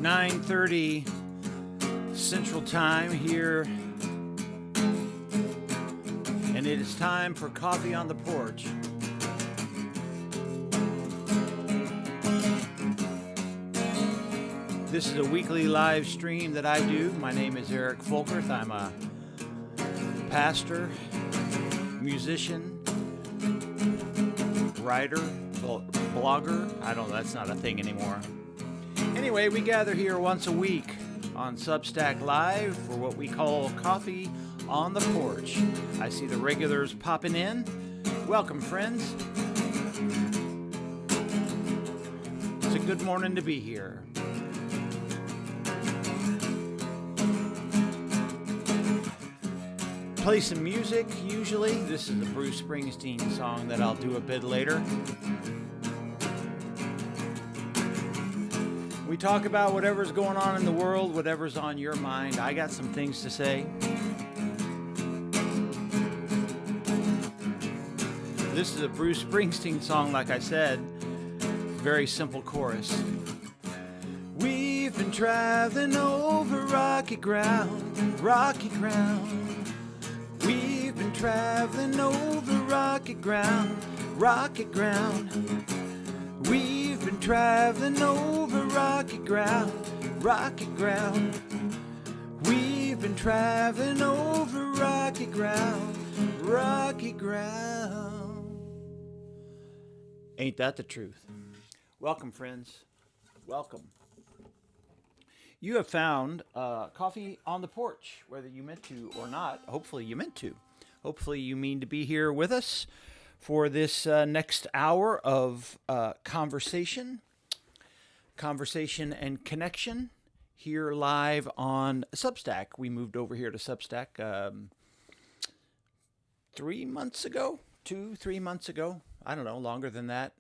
9:30 Central Time here, and it is time for Coffee on the Porch. This is a weekly live stream that I do. My name is Eric Folkerth. I'm a pastor, musician, writer, blogger. I don't know, that's not a thing anymore. Anyway, we gather here once a week on Substack Live for what we call Coffee on the Porch. I see the regulars popping in. Welcome, friends. It's a good morning to be here. Play some music, usually. This is a Bruce Springsteen song that I'll do a bit later. We talk about whatever's going on in the world, whatever's on your mind. I got some things to say. This is a Bruce Springsteen song, like I said. Very simple chorus. We've been traveling over rocky ground, rocky ground. We've been traveling over rocky ground, rocky ground. We've been traveling over rocky ground, rocky ground. We've been traveling over rocky ground, rocky ground. Ain't that the truth? Welcome, friends. Welcome. You have found Coffee on the Porch, whether you meant to or not. Hopefully you meant to. Hopefully you mean to be here with us for this next hour of conversation and connection here live on Substack. We moved over here to Substack 3 months ago, 3 months ago. I don't know, longer than that.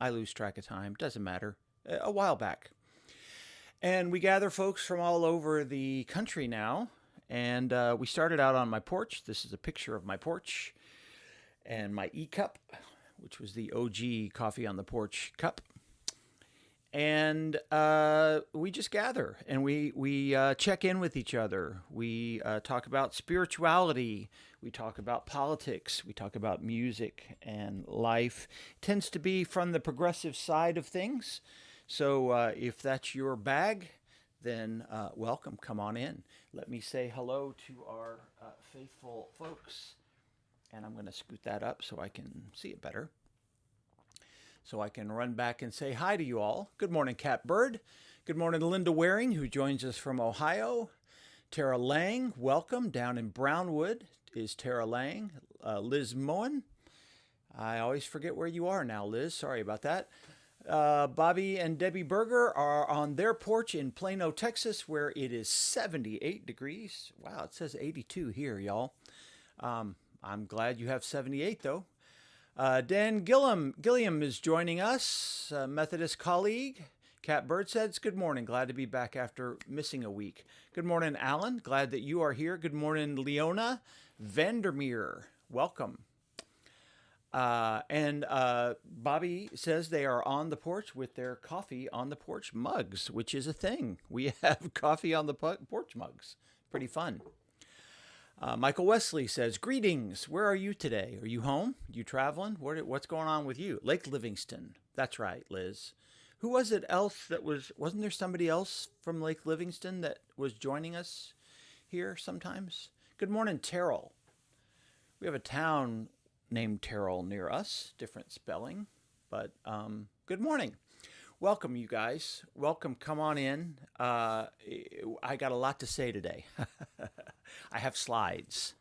I lose track of time. Doesn't matter. A while back. And we gather folks from all over the country now. And we started out on my porch. This is a picture of my porch and my e-cup, which was the OG Coffee on the Porch cup. And we just gather and we check in with each other. We talk about spirituality. We talk about politics. We talk about music and life. It tends to be from the progressive side of things. So if that's your bag, then welcome. Come on in. Let me say hello to our faithful folks. And I'm going to scoot that up so I can see it better. So I can run back and say hi to you all. Good morning, Cat Bird. Good morning, Linda Waring, who joins us from Ohio. Tara Lang, welcome. Down in Brownwood is Tara Lang. Liz Moen. I always forget where you are now, Liz. Sorry about that. Bobby and Debbie Berger are on their porch in Plano, Texas, where it is 78 degrees. Wow, it says 82 here, y'all. I'm glad you have 78, though. Dan Gilliam is joining us, Methodist colleague. Cat Bird says, good morning. Glad to be back after missing a week. Good morning, Alan. Glad that you are here. Good morning, Leona Vandermeer. Welcome. And Bobby says they are on the porch with their Coffee on the Porch mugs, which is a thing. We have Coffee on the Porch mugs. Pretty fun. Michael Wesley says, greetings. Where are you today? Are you home? You traveling? What's going on with you? Lake Livingston. That's right, Liz. Who was it else that wasn't there somebody else from Lake Livingston that was joining us here sometimes? Good morning, Terrell. We have a town named Terrell near us, different spelling, but good morning. Welcome, you guys. Welcome. Come on in. I got a lot to say today. I have slides.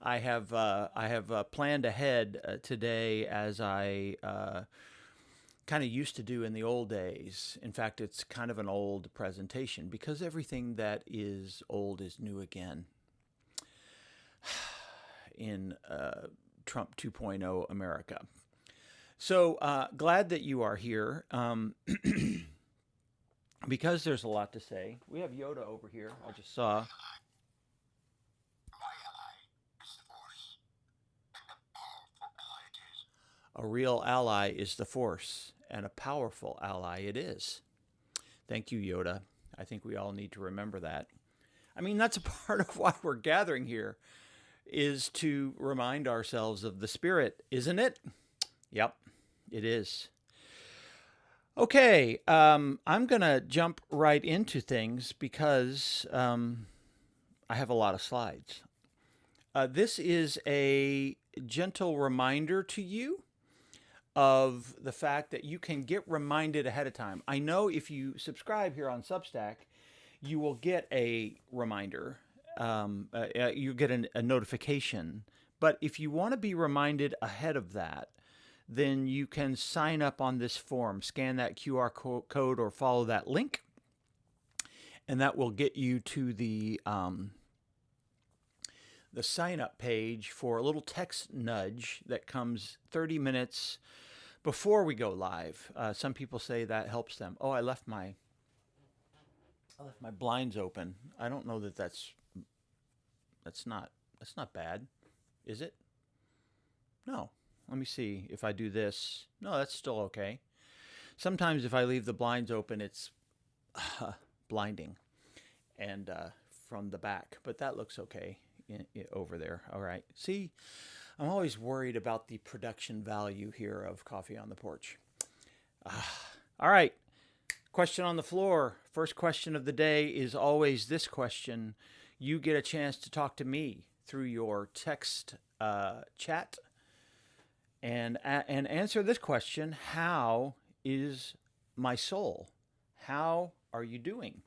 I have planned ahead today as I kind of used to do in the old days. In fact, it's kind of an old presentation because everything that is old is new again. In Trump 2.0 America. So glad that you are here because there's a lot to say. We have Yoda over here. I just saw. A real ally is the Force, and a powerful ally it is. Thank you, Yoda. I think we all need to remember that. I mean, that's a part of why we're gathering here, is to remind ourselves of the Spirit, isn't it? Yep, it is. Okay, I'm going to jump right into things because I have a lot of slides. This is a gentle reminder to you of the fact that you can get reminded ahead of time. I know if you subscribe here on Substack, you will get a reminder. You get a notification. But if you want to be reminded ahead of that, then you can sign up on this form, scan that QR code or follow that link, and that will get you to the sign up page for a little text nudge that comes 30 minutes before we go live. Some people say that helps them. Oh, I left my blinds open. I don't know that that's not bad, is it? No. Let me see if I do this. No, that's still okay. Sometimes if I leave the blinds open, it's blinding and from the back, but that looks okay over there. All right. See, I'm always worried about the production value here of Coffee on the Porch. All right. Question on the floor. First question of the day is always this question. You get a chance to talk to me through your text chat and answer this question. How is my soul? How are you doing?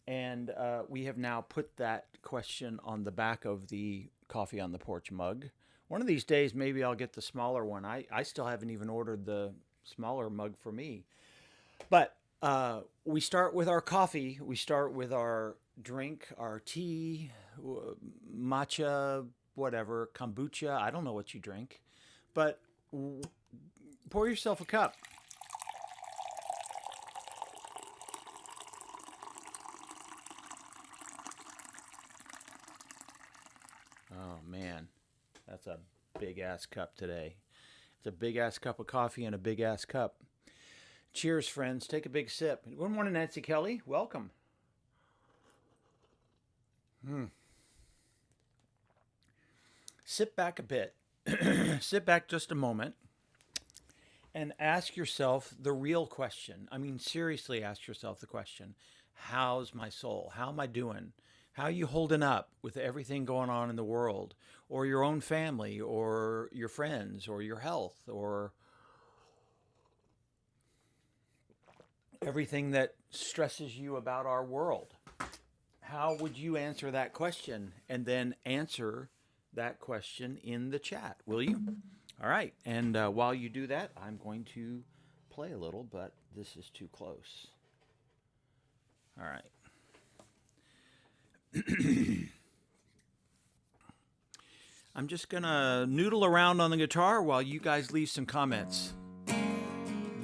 And we have now put that question on the back of the Coffee on the Porch mug. One of these days, maybe I'll get the smaller one. I still haven't even ordered the smaller mug for me. But we start with our coffee. We start with our drink, our tea, matcha, whatever, kombucha. I don't know what you drink. But pour yourself a cup. Oh, man. That's a big-ass cup today. It's a big-ass cup of coffee and a big-ass cup. Cheers, friends. Take a big sip. Good morning, Nancy Kelly. Welcome. Sit back a bit. Sit back just a moment and ask yourself the real question. I mean, seriously, ask yourself the question. How's my soul? How am I doing? How are you holding up with everything going on in the world, or your own family, or your friends, or your health, or everything that stresses you about our world? How would you answer that question? And then answer that question in the chat, will you? All right. And while you do that, I'm going to play a little, but this is too close. All right. I'm just going to noodle around on the guitar while you guys leave some comments.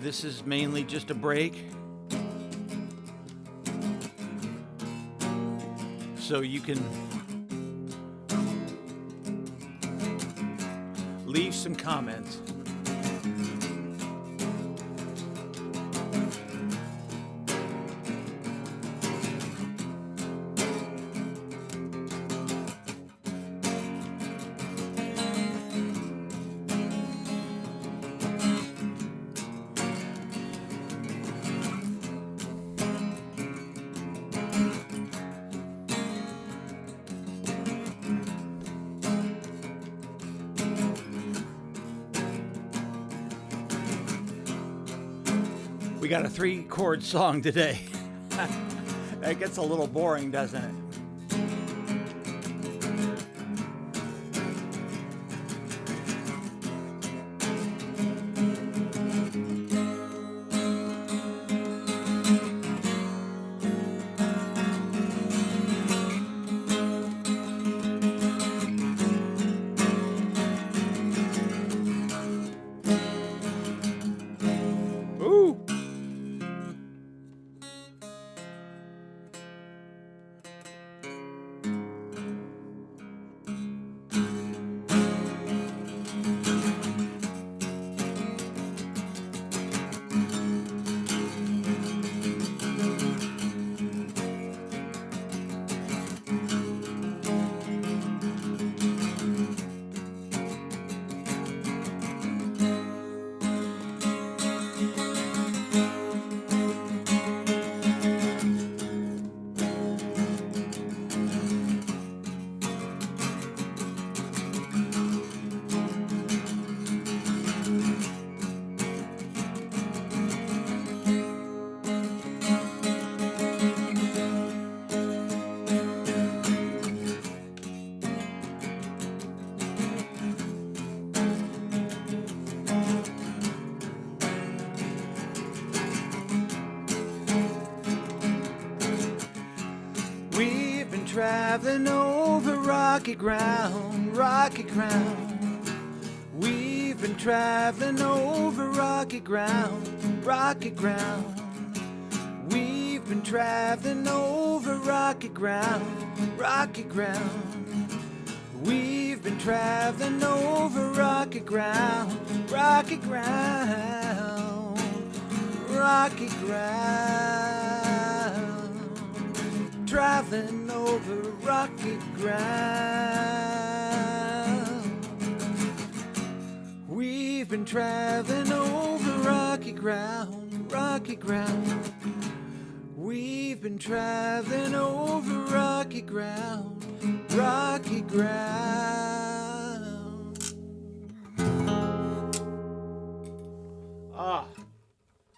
This is mainly just a break, so you can leave some comments. We got a 3-chord song today. That gets a little boring, doesn't it? traveling over rocky ground, rocky ground. We've been traveling over rocky ground, rocky ground. We've been traveling over rocky ground, rocky ground. We've been traveling over rocky ground, rocky ground, rocky ground. Traveling over rocky ground. We've been traveling over rocky ground, rocky ground. We've been traveling over rocky ground, rocky ground.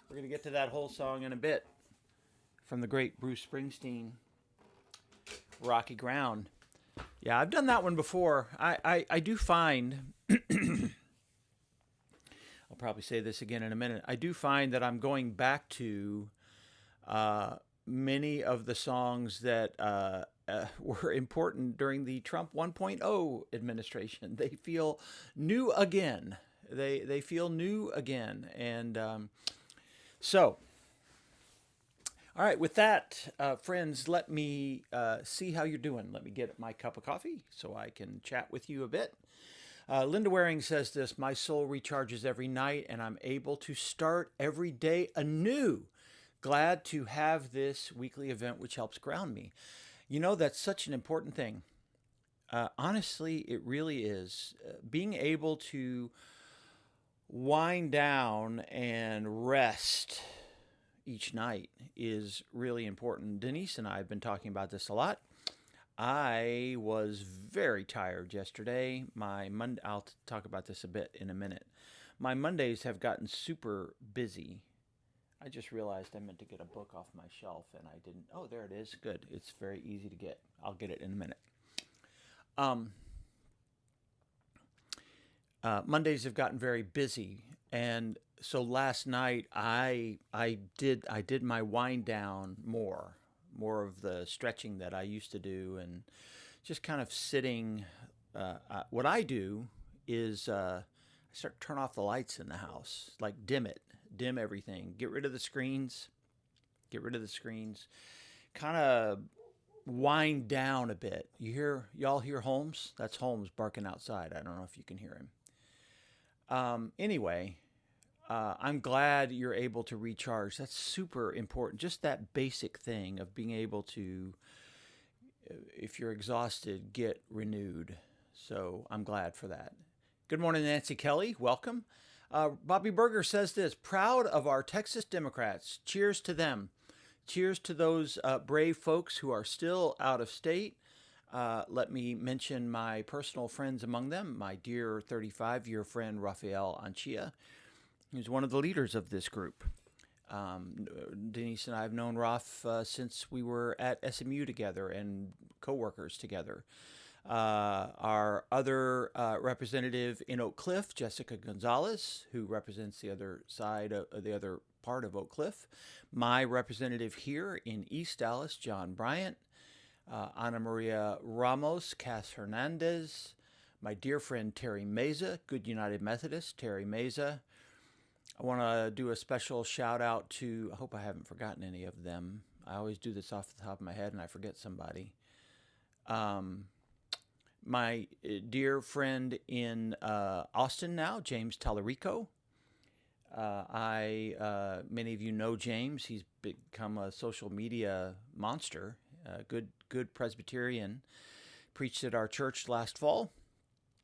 We're going to get to that whole song in a bit. From the great Bruce Springsteen, Rocky Ground. Yeah, I've done that one before. I do find, I'll probably say this again in a minute, I do find that I'm going back to many of the songs that were important during the Trump 1.0 administration. They feel new again. They feel new again. And so, all right, with that, friends, let me see how you're doing. Let me get my cup of coffee so I can chat with you a bit. Linda Waring says this: my soul recharges every night and I'm able to start every day anew. Glad to have this weekly event which helps ground me. You know, that's such an important thing. Honestly, it really is. Being able to wind down and rest each night is really important. Denise and I have been talking about this a lot. I was very tired yesterday. I'll talk about this a bit in a minute. My Mondays have gotten super busy. I just realized I meant to get a book off my shelf and I didn't. Oh, there it is. Good. It's very easy to get. I'll get it in a minute. Mondays have gotten very busy, and so last night I did my wind down more of the stretching that I used to do, and just kind of sitting. What I do is I start to turn off the lights in the house, like dim everything, get rid of the screens, kind of wind down a bit. Y'all hear Holmes? That's Holmes barking outside. I don't know if you can hear him. Anyway, I'm glad you're able to recharge. That's super important. Just that basic thing of being able to, if you're exhausted, get renewed. So I'm glad for that. Good morning, Nancy Kelly. Welcome. Bobby Berger says this: proud of our Texas Democrats. Cheers to them. Cheers to those brave folks who are still out of state. Let me mention my personal friends among them. My dear 35-year friend, Rafael Anchia, who's one of the leaders of this group. Denise and I have known Raf since we were at SMU together and co-workers together. Our other representative in Oak Cliff, Jessica Gonzalez, who represents the other side of the other part of Oak Cliff. My representative here in East Dallas, John Bryant. Ana Maria Ramos, Cass Hernandez. My dear friend Terry Meza, Good United Methodist, Terry Meza. I want to do a special shout out to, I hope I haven't forgotten any of them. I always do this off the top of my head and I forget somebody. My dear friend in Austin now, James Tallarico. Many of you know James. He's become a social media monster. Good Presbyterian. Preached at our church last fall.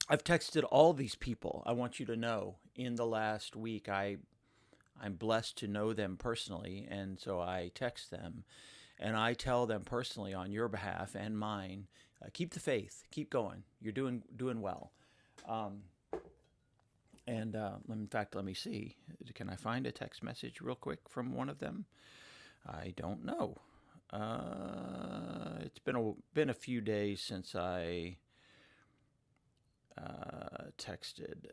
I've texted all these people. I want you to know, in the last week, I'm blessed to know them personally, and so I text them, and I tell them personally on your behalf and mine, keep the faith, keep going. You're doing well. In fact, let me see. Can I find a text message real quick from one of them? I don't know. It's been a few days since I texted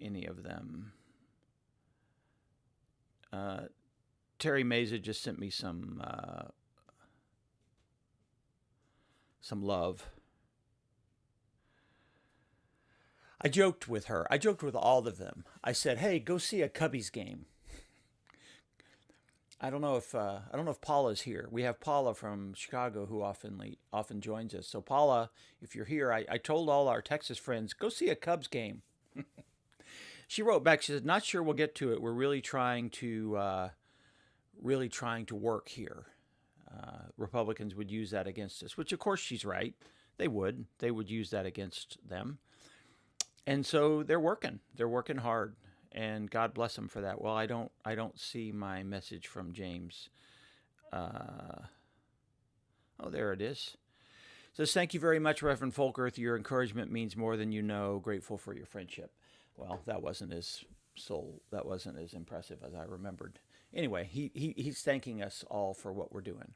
any of them. Terry Meza just sent me some some love. I joked with her. I joked with all of them. I said, "Hey, go see a Cubbies game." I don't know if Paula's here. We have Paula from Chicago who often joins us. So Paula, if you're here, I told all our Texas friends, go see a Cubs game. She wrote back. She said, "Not sure we'll get to it. We're really trying to work here. Republicans would use that against us," which of course she's right. They would. They would use that against them. And so they're working. They're working hard, and God bless them for that. Well, I don't see my message from James. Oh, there it is. It says, "Thank you very much, Reverend Folkert. Your encouragement means more than you know. Grateful for your friendship." Well, that wasn't as impressive as I remembered. Anyway, he's thanking us all for what we're doing.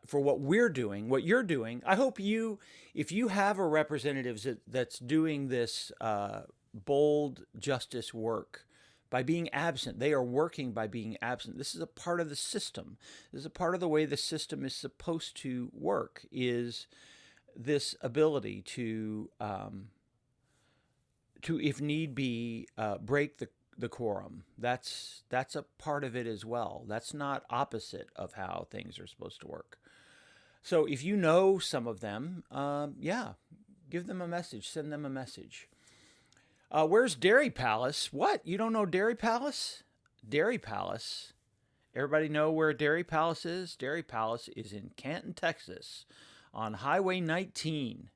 For what we're doing, what you're doing. I hope if you have a representative that's doing this bold justice work by being absent, they are working by being absent. This is a part of the system. This is a part of the way the system is supposed to work, is this ability to if need be, break the quorum. That's a part of it as well. That's not opposite of how things are supposed to work. So if you know some of them, give them a message. Send them a message. Where's Dairy Palace? What? You don't know Dairy Palace? Dairy Palace. Everybody know where Dairy Palace is? Dairy Palace is in Canton, Texas, on Highway 19.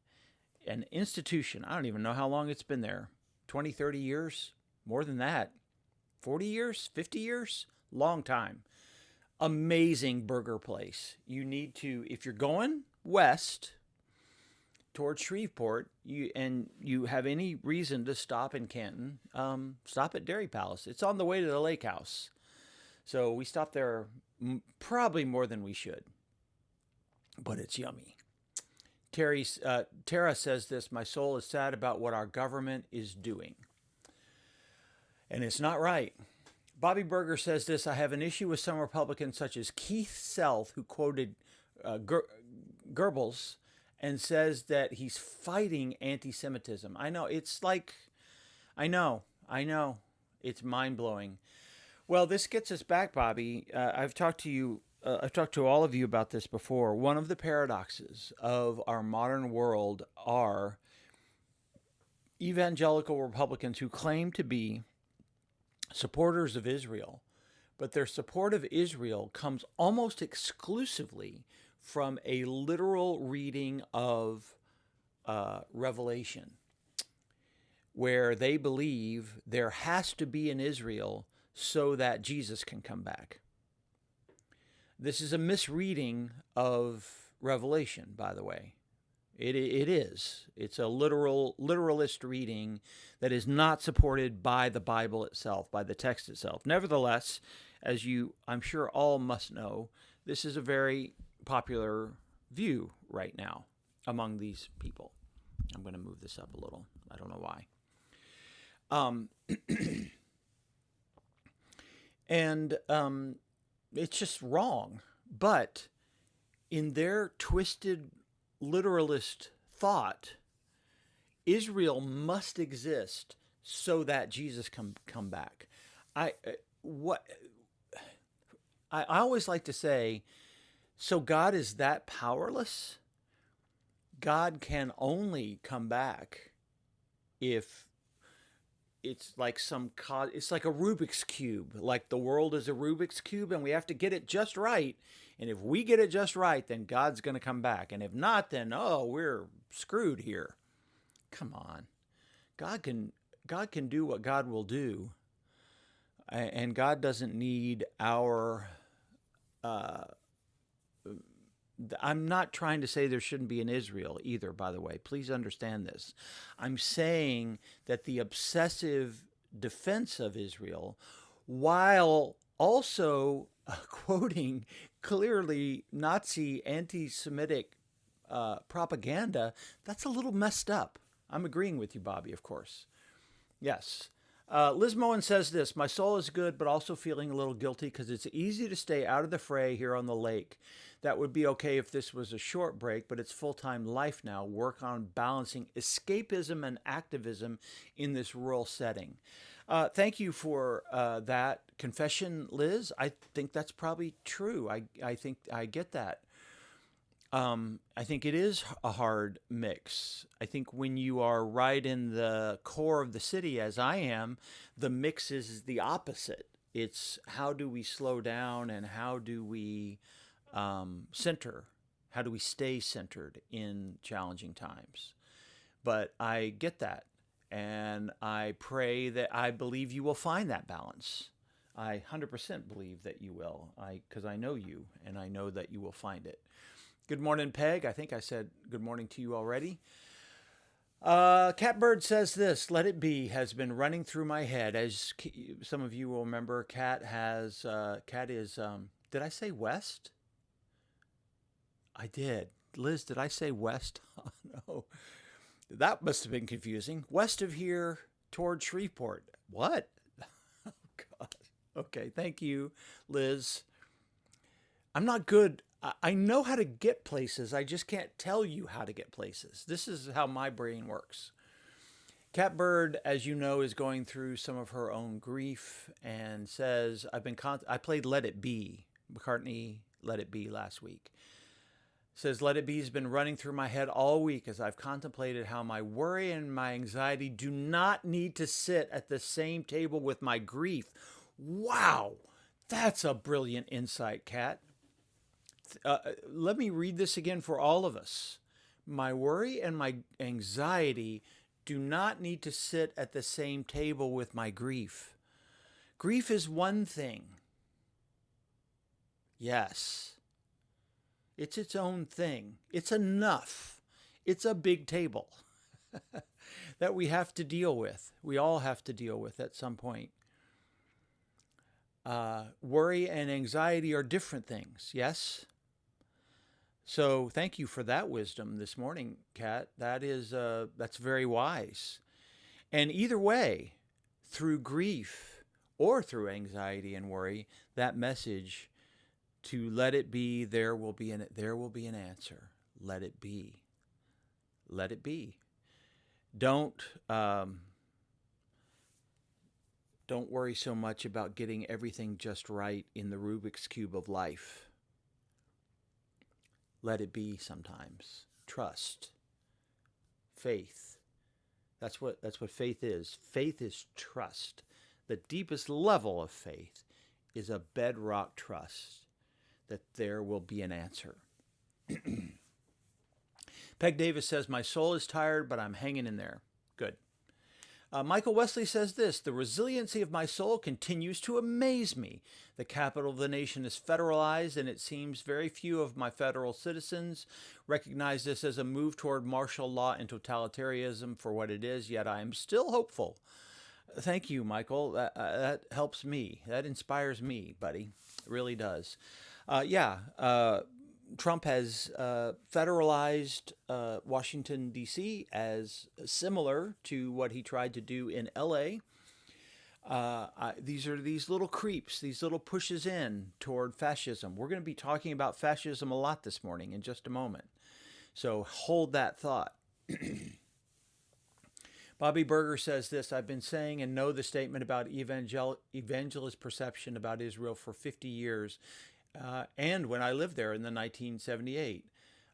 An institution. I don't even know how long it's been there. 20, 30 years? More than that. 40 years? 50 years? Long time. Amazing burger place. You need to, if you're going west towards Shreveport, you have any reason to stop in Canton, stop at Dairy Palace. It's on the way to the lake house. So we stopped there probably more than we should. But it's yummy. Tara says this, "My soul is sad about what our government is doing. And it's not right." Bobby Berger says this, "I have an issue with some Republicans such as Keith Self, who quoted Goebbels and says that he's fighting anti-Semitism." I know, I know. It's mind-blowing. Well, this gets us back, Bobby. I've talked to all of you about this before. One of the paradoxes of our modern world are evangelical Republicans who claim to be supporters of Israel, but their support of Israel comes almost exclusively from a literal reading of Revelation, where they believe there has to be an Israel so that Jesus can come back. This is a misreading of Revelation, by the way. It is. It's a literalist reading that is not supported by the Bible itself, by the text itself. Nevertheless, as you, I'm sure, all must know, this is a very popular view right now among these people. I'm going to move this up a little. I don't know why. It's just wrong. But in their twisted literalist thought, Israel must exist so that Jesus can come back. I always like to say, so God is that powerless? God can only come back if it's like it's like a Rubik's Cube. Like the world is a Rubik's Cube and we have to get it just right. And if we get it just right, then God's going to come back. And if not, then, we're screwed here. Come on. God can do what God will do. And God doesn't need our... I'm not trying to say there shouldn't be an Israel either, by the way. Please understand this. I'm saying that the obsessive defense of Israel, while also quoting clearly Nazi anti-Semitic propaganda, that's a little messed up. I'm agreeing with you, Bobby, of course. Yes. Liz Moen says this: my soul is good, but also feeling a little guilty because it's easy to stay out of the fray here on the lake. That would be okay if this was a short break, but it's full-time life now. Work on balancing escapism and activism in this rural setting. Thank you for that confession, Liz. I think that's probably true. I think I get that. I think it is a hard mix. I think when you are right in the core of the city, as I am, the mix is the opposite. It's how do we slow down and how do we center? How do we stay centered in challenging times? But I get that. And I pray that I believe you will find that balance. I 100% believe that you will, because I know you and I know that you will find it. Good morning, Peg. I think I said good morning to you already. Catbird says this: "Let it be" has been running through my head. As some of you will remember, Cat is. Did I say West? I did. Liz, did I say West? Oh no, that must have been confusing. West of here toward Shreveport. What? Oh God. Okay, thank you, Liz. I'm not good. I know how to get places. I just can't tell you how to get places. This is how my brain works. Catbird, as you know, is going through some of her own grief and says, I played Let It Be, McCartney Let It Be last week. Says, Let It Be has been running through my head all week as I've contemplated how my worry and my anxiety do not need to sit at the same table with my grief. Wow, that's a brilliant insight, Cat. Let me read this again for all of us. My worry and my anxiety do not need to sit at the same table with my grief. Grief is one thing. Yes. It's its own thing. It's enough. It's a big table that we have to deal with. We all have to deal with at some point. Worry and anxiety are different things. Yes? So thank you for that wisdom this morning, Kat. That's very wise. And either way, through grief or through anxiety and worry, that message to let it be, there will be an answer. Let it be. Let it be. Don't worry so much about getting everything just right in the Rubik's Cube of life. Let it be sometimes. Trust. Faith. That's what faith is. Faith is trust. The deepest level of faith is a bedrock trust that there will be an answer. Peg Davis says, my soul is tired, but I'm hanging in there. Good. Michael Wesley says this: the resiliency of my soul continues to amaze me. The capital of the nation is federalized, and it seems very few of my federal citizens recognize this as a move toward martial law and totalitarianism for what it is, yet I am still hopeful. Thank you, Michael. That helps me. That inspires me, buddy. It really does. Trump has federalized Washington, D.C. as similar to what he tried to do in L.A. These are these little creeps, these little pushes in toward fascism. We're going to be talking about fascism a lot this morning in just a moment. So hold that thought. Bobby Berger says this: I've been saying and know the statement about evangelist perception about Israel for 50 years. And when I lived there in the 1978,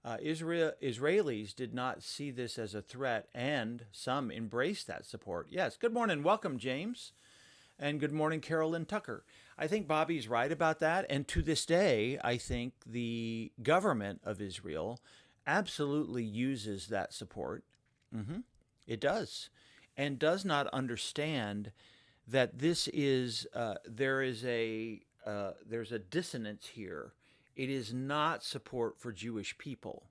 Israelis did not see this as a threat, and some embraced that support. Yes, good morning. Welcome, James. And good morning, Carolyn Tucker. I think Bobby's right about that. And to this day, I think the government of Israel absolutely uses that support. It does. And does not understand that this is, there's a dissonance here. It is not support for Jewish people,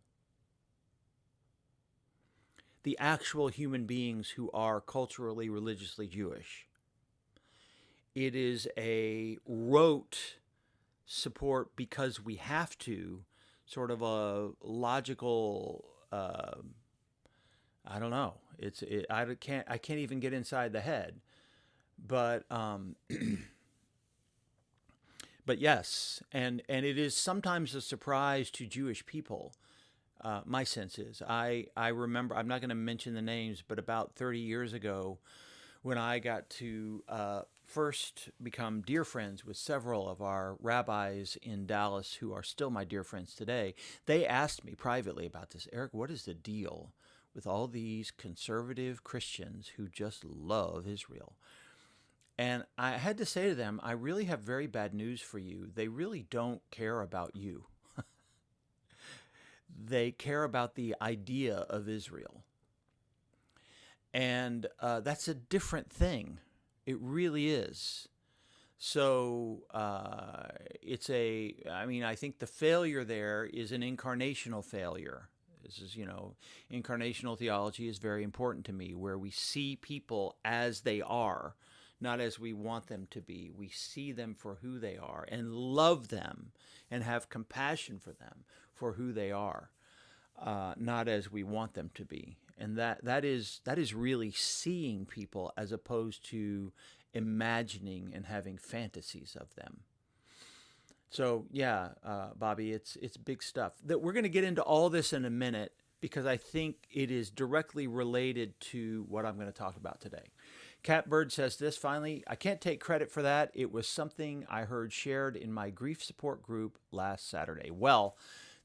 the actual human beings who are culturally, religiously Jewish. It is a rote support because we have to, sort of a logical, I don't know. I can't even get inside the head. But but yes, and it is sometimes a surprise to Jewish people. My sense is, I remember, I'm not going to mention the names, but about 30 years ago, when I got to first become dear friends with several of our rabbis in Dallas who are still my dear friends today, they asked me privately about this. Eric, what is the deal with all these conservative Christians who just love Israel? And I had to say to them, I really have very bad news for you. They really don't care about you. They care about the idea of Israel. And that's a different thing. It really is. So I mean, I think the failure there is an incarnational failure. This is, incarnational theology is very important to me, where we see people as they are, not as we want them to be. We see them for who they are and love them and have compassion for them for who they are, not as we want them to be. And that is really seeing people as opposed to imagining and having fantasies of them. So yeah, Bobby, it's big stuff. That we're going to get into all this in a minute because I think it is directly related to what I'm going to talk about today. Catbird says this, finally, I can't take credit for that. It was something I heard shared in my grief support group last Saturday. Well,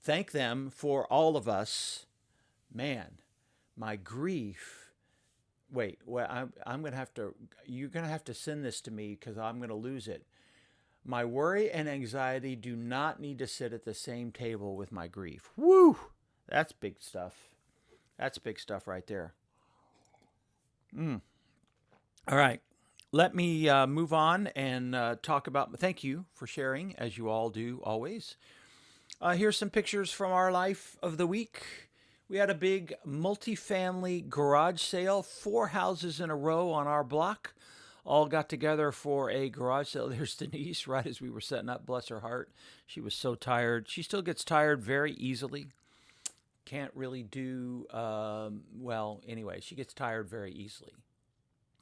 thank them for all of us. Man, my grief. Wait, well, I'm going to have to, you're going to have to send this to me because I'm going to lose it. My worry and anxiety do not need to sit at the same table with my grief. Woo! That's big stuff. That's big stuff right there. All right. Let me move on and talk about. Thank you for sharing, as you all do always. Here's some pictures from our life of the week. We had a big multifamily garage sale, 4 houses in a row on our block. All got together for a garage sale. There's Denise, right as we were setting up, bless her heart. She was so tired. She still gets tired very easily. Can't really do, well, anyway, she gets tired very easily.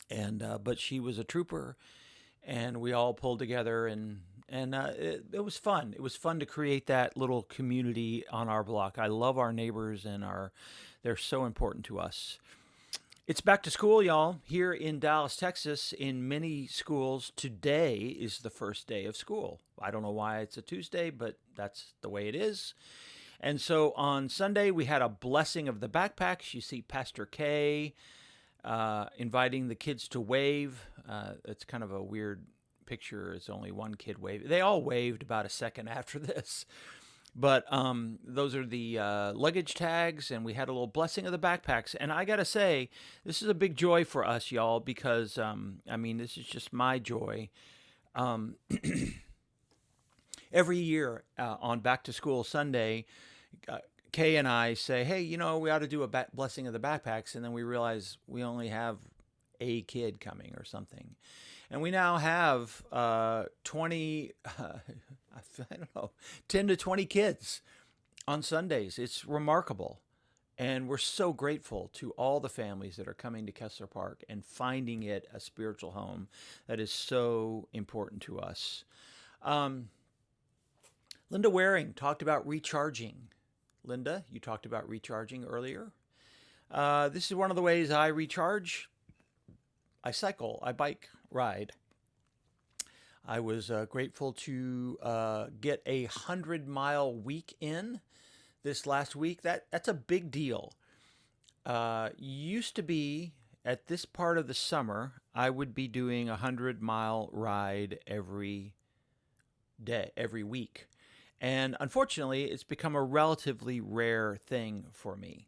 And but she was a trooper, and we all pulled together, and it was fun. It was fun to create that little community on our block. I love our neighbors, and they're so important to us. It's back to school, y'all, here in Dallas, Texas. In many schools, today is the first day of school. I don't know why it's a Tuesday, but that's the way it is. And so on Sunday, we had a blessing of the backpacks. You see Pastor K inviting the kids to wave. It's kind of a weird picture. It's only one kid waving. They all waved about a second after this. But those are the luggage tags, and we had a little blessing of the backpacks. And I got to say, this is a big joy for us, y'all, because, I mean, this is just my joy. Every year on Back to School Sunday, Kay and I say, hey, we ought to do a blessing of the backpacks. And then we realize we only have a kid coming or something. And we now have 20, I don't know, 10 to 20 kids on Sundays. It's remarkable. And we're so grateful to all the families that are coming to Kessler Park and finding it a spiritual home that is so important to us. Linda Waring talked about recharging. Linda, you talked about recharging earlier. This is one of the ways I recharge. I cycle, I bike, ride. I was grateful to get a 100-mile week in this last week. That's a big deal. Used to be at this part of the summer, I would be doing a 100-mile ride every day, every week. And unfortunately, it's become a relatively rare thing for me.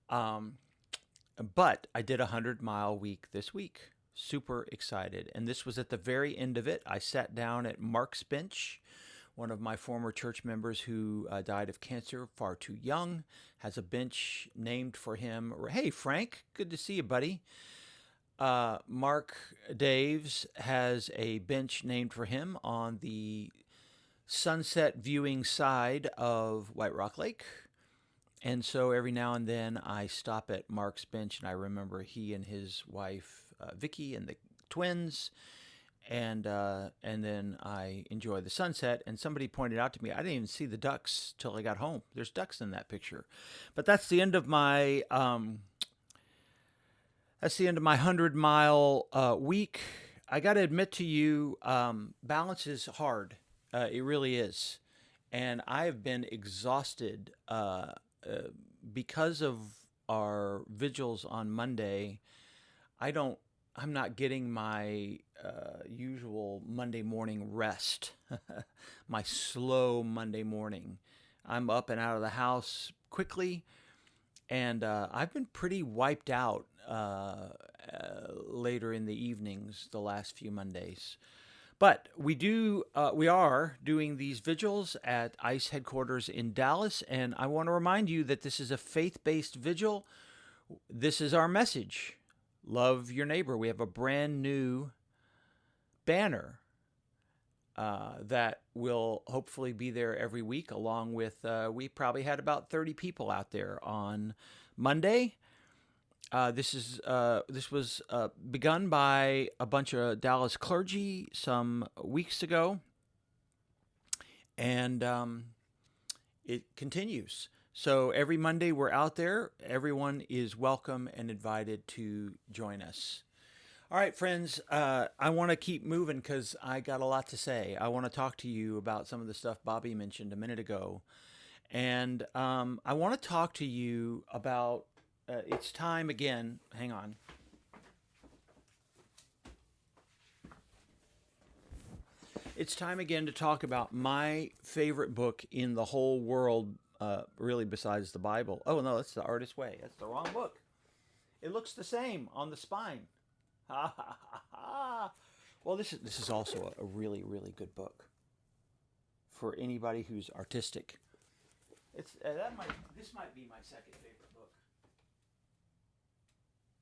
But I did a 100-mile week this week. Super excited. And this was at the very end of it. I sat down at Mark's bench, one of my former church members who died of cancer far too young, has a bench named for him. Hey, Frank, good to see you, buddy. Mark Daves has a bench named for him on the sunset viewing side of White Rock Lake. And so every now and then I stop at Mark's bench and I remember he and his wife, Vicky, and the twins, and then I enjoy the sunset. And somebody pointed out to me, I didn't even see the ducks till I got home. There's ducks in that picture, but that's the end of my 100-mile week. I got to admit to you, balance is hard. It really is, and I have been exhausted because of our vigils on Monday. I'm not getting my usual Monday morning rest, my slow Monday morning. I'm up and out of the house quickly, and I've been pretty wiped out later in the evenings the last few Mondays. But we are doing these vigils at ICE headquarters in Dallas, and I want to remind you that this is a faith-based vigil. This is our message. Love your neighbor. We have a brand new banner that will hopefully be there every week, along with, we probably had about 30 people out there on Monday. This was begun by a bunch of Dallas clergy some weeks ago, and it continues. So every Monday we're out there. Everyone is welcome and invited to join us. All right, friends, I want to keep moving because I got a lot to say. I want to talk to you about some of the stuff Bobby mentioned a minute ago. And I want to talk to you about, it's time again, hang on. It's time again to talk about my favorite book in the whole world, really besides the Bible. Oh, no, that's The Artist's Way. That's the wrong book. It looks the same on the spine. Ha ha ha ha. Well, this is also a really, really good book for anybody who's artistic. This might be my second favorite book.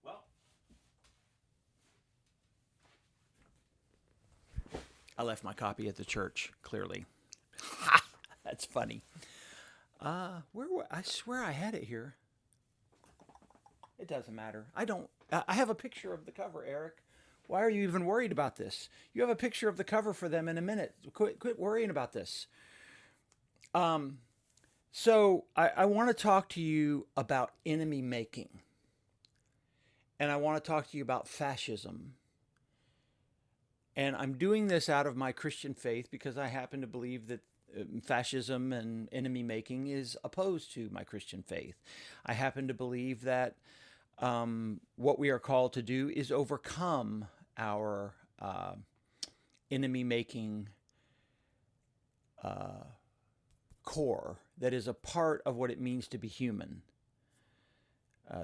Well, I left my copy at the church, clearly. Ha! That's funny. I swear I had it here. It doesn't matter. I have a picture of the cover, Eric. Why are you even worried about this? You have a picture of the cover for them in a minute. Quit worrying about this. So I want to talk to you about enemy making. And I want to talk to you about fascism. And I'm doing this out of my Christian faith because I happen to believe that fascism and enemy making is opposed to my Christian faith. I happen to believe that what we are called to do is overcome our enemy making core that is a part of what it means to be human.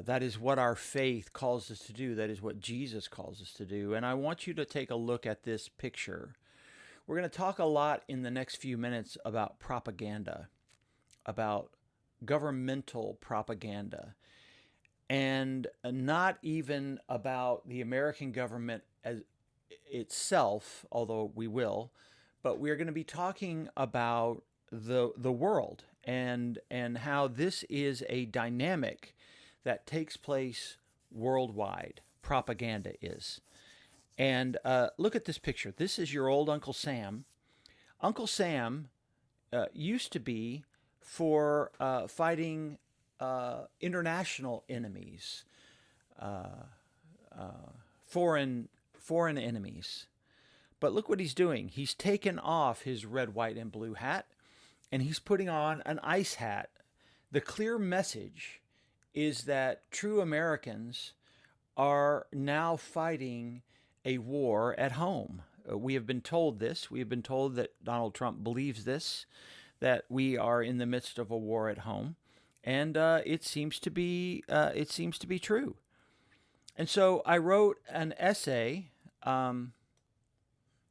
That is what our faith calls us to do. That is what Jesus calls us to do. And I want you to take a look at this picture. We're going to talk a lot in the next few minutes about propaganda, about governmental propaganda, and not even about the American government as itself, although we will, but we're going to be talking about the world and how this is a dynamic that takes place worldwide. Propaganda is. And look at this picture. This is your old Uncle Sam. Uncle Sam used to be for fighting international enemies, foreign enemies. But look what he's doing. He's taken off his red, white, and blue hat, and he's putting on an ICE hat. The clear message is that true Americans are now fighting a war at home. We have been told this. We have been told that Donald Trump believes this, that we are in the midst of a war at home, and it seems to be true. And so I wrote an essay.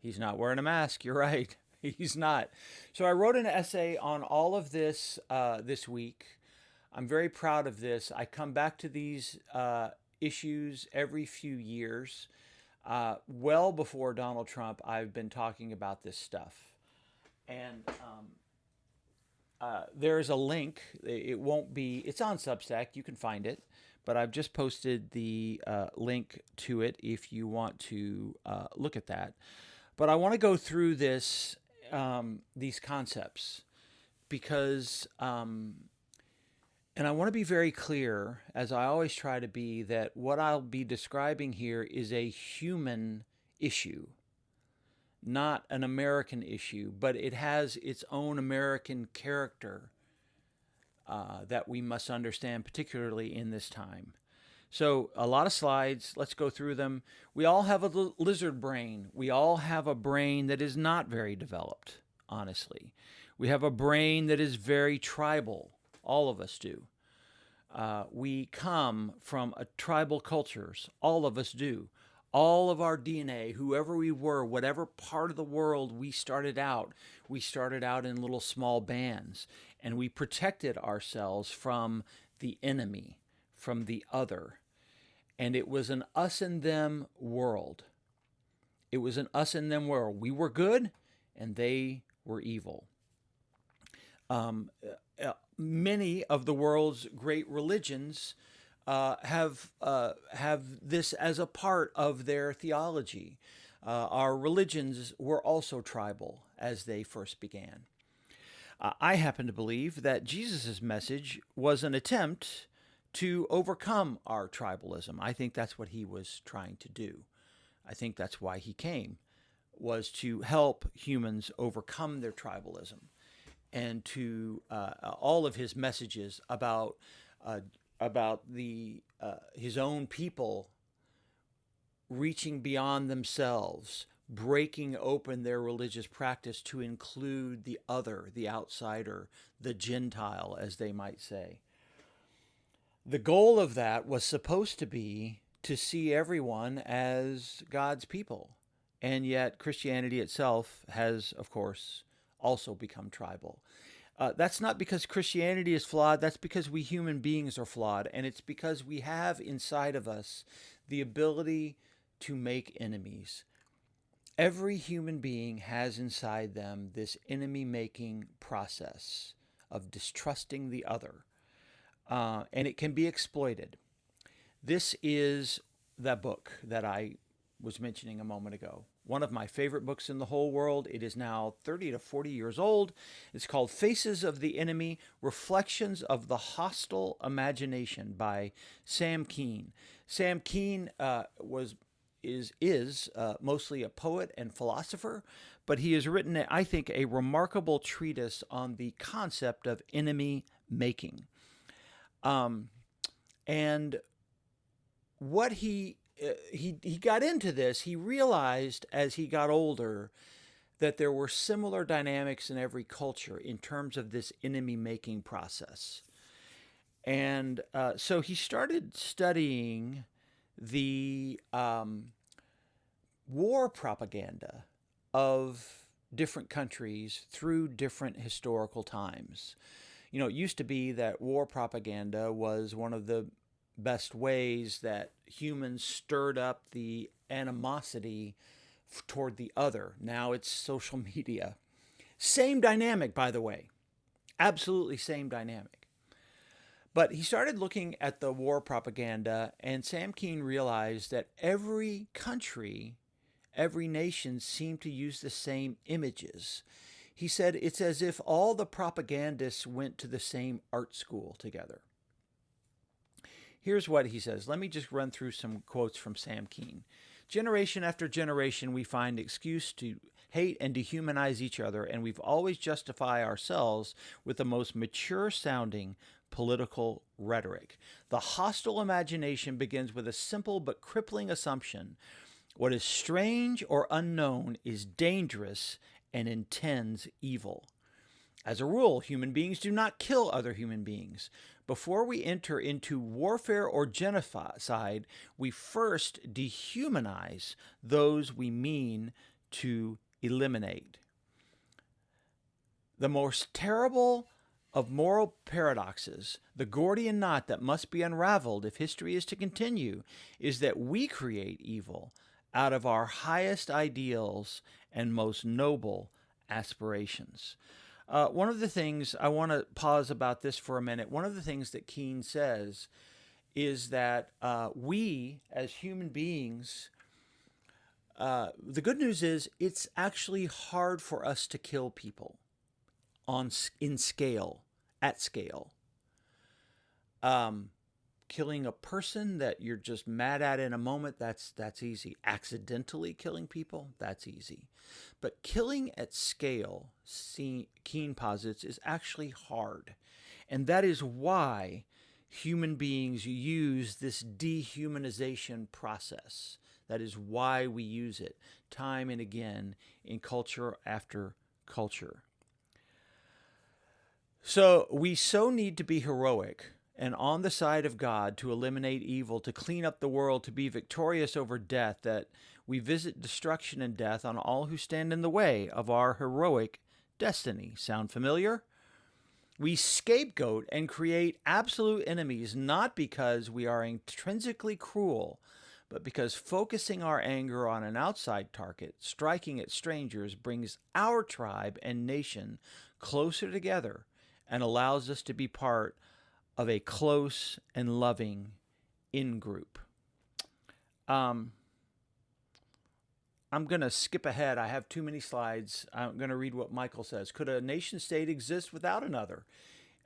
He's not wearing a mask. You're right. He's not. So I wrote an essay on all of this this week. I'm very proud of this. I come back to these issues every few years. Well before Donald Trump, I've been talking about this stuff. And there's a link. It's on Substack. You can find it. but I've just posted the link to it if you want to look at that. But I want to go through these concepts because, and I want to be very clear, as I always try to be, that what I'll be describing here is a human issue, not an American issue, but it has its own American character that we must understand, particularly in this time. So, a lot of slides. Let's go through them. We all have a lizard brain. We all have a brain that is not very developed, honestly. We have a brain that is very tribal. All of us do. We come from tribal cultures. All of us do. All of our DNA, whoever we were, whatever part of the world we started out in little small bands, and we protected ourselves from the enemy, from the other. And it was an us and them world. It was an us and them world. We were good, and they were evil. Many of the world's great religions have this as a part of their theology. Our religions were also tribal as they first began. I happen to believe that Jesus' message was an attempt to overcome our tribalism. I think that's what he was trying to do. I think that's why he came, was to help humans overcome their tribalism, and to all of his messages about his own people reaching beyond themselves, breaking open their religious practice to include the other, the outsider, the Gentile, as they might say. The goal of that was supposed to be to see everyone as God's people. And yet Christianity itself has, of course, also become tribal. That's not because Christianity is flawed. That's because we human beings are flawed. And it's because we have inside of us the ability to make enemies. Every human being has inside them this enemy-making process of distrusting the other. And it can be exploited. This is that book that I was mentioning a moment ago. One of my favorite books in the whole world. It is now 30 to 40 years old. It's called Faces of the Enemy, Reflections of the Hostile Imagination by Sam Keen. Sam Keen is mostly a poet and philosopher, but he has written, I think, a remarkable treatise on the concept of enemy making. And what he got into this, he realized as he got older that there were similar dynamics in every culture in terms of this enemy-making process. And so he started studying the war propaganda of different countries through different historical times. You know, it used to be that war propaganda was one of the best ways that humans stirred up the animosity toward the other. Now it's social media. Same dynamic, by the way. Absolutely same dynamic. But he started looking at the war propaganda, and Sam Keen realized that every country, every nation seemed to use the same images. He said it's as if all the propagandists went to the same art school together. Here's what he says. Let me just run through some quotes from Sam Keen. Generation after generation, we find excuse to hate and dehumanize each other, and we've always justify ourselves with the most mature-sounding political rhetoric. The hostile imagination begins with a simple but crippling assumption. What is strange or unknown is dangerous and intends evil. As a rule, human beings do not kill other human beings. Before we enter into warfare or genocide, we first dehumanize those we mean to eliminate. The most terrible of moral paradoxes, the Gordian knot that must be unraveled if history is to continue, is that we create evil out of our highest ideals and most noble aspirations. One of the things, I want to pause about this for a minute. One of the things that Keen says is that we as human beings, the good news is it's actually hard for us to kill people in scale, at scale. Killing a person that you're just mad at in a moment, that's easy. Accidentally killing people, that's easy. But killing at scale, Keen posits, is actually hard. And that is why human beings use this dehumanization process. That is why we use it time and again in culture after culture. So we so need to be heroic and on the side of God to eliminate evil, to clean up the world, to be victorious over death, that we visit destruction and death on all who stand in the way of our heroic destiny. Sound familiar? We scapegoat and create absolute enemies, not because we are intrinsically cruel, but because focusing our anger on an outside target, striking at strangers, brings our tribe and nation closer together and allows us to be part of a close and loving in-group. I'm going to skip ahead. I have too many slides. I'm going to read what Michael says. Could a nation state exist without another?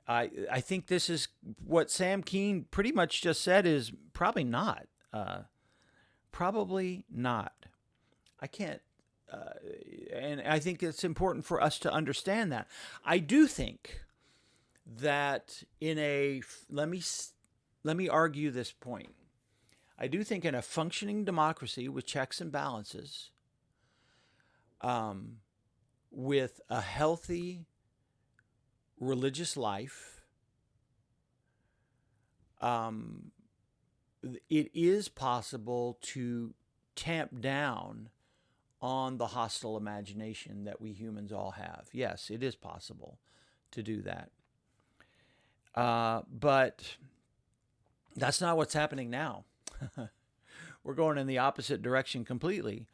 I think this is what Sam Keen pretty much just said is probably not. Probably not. I can't. And I think it's important for us to understand that. I do think that let me argue this point. I do think in a functioning democracy with checks and balances, with a healthy religious life, it is possible to tamp down on the hostile imagination that we humans all have. Yes, it is possible to do that. But that's not what's happening now. We're going in the opposite direction completely.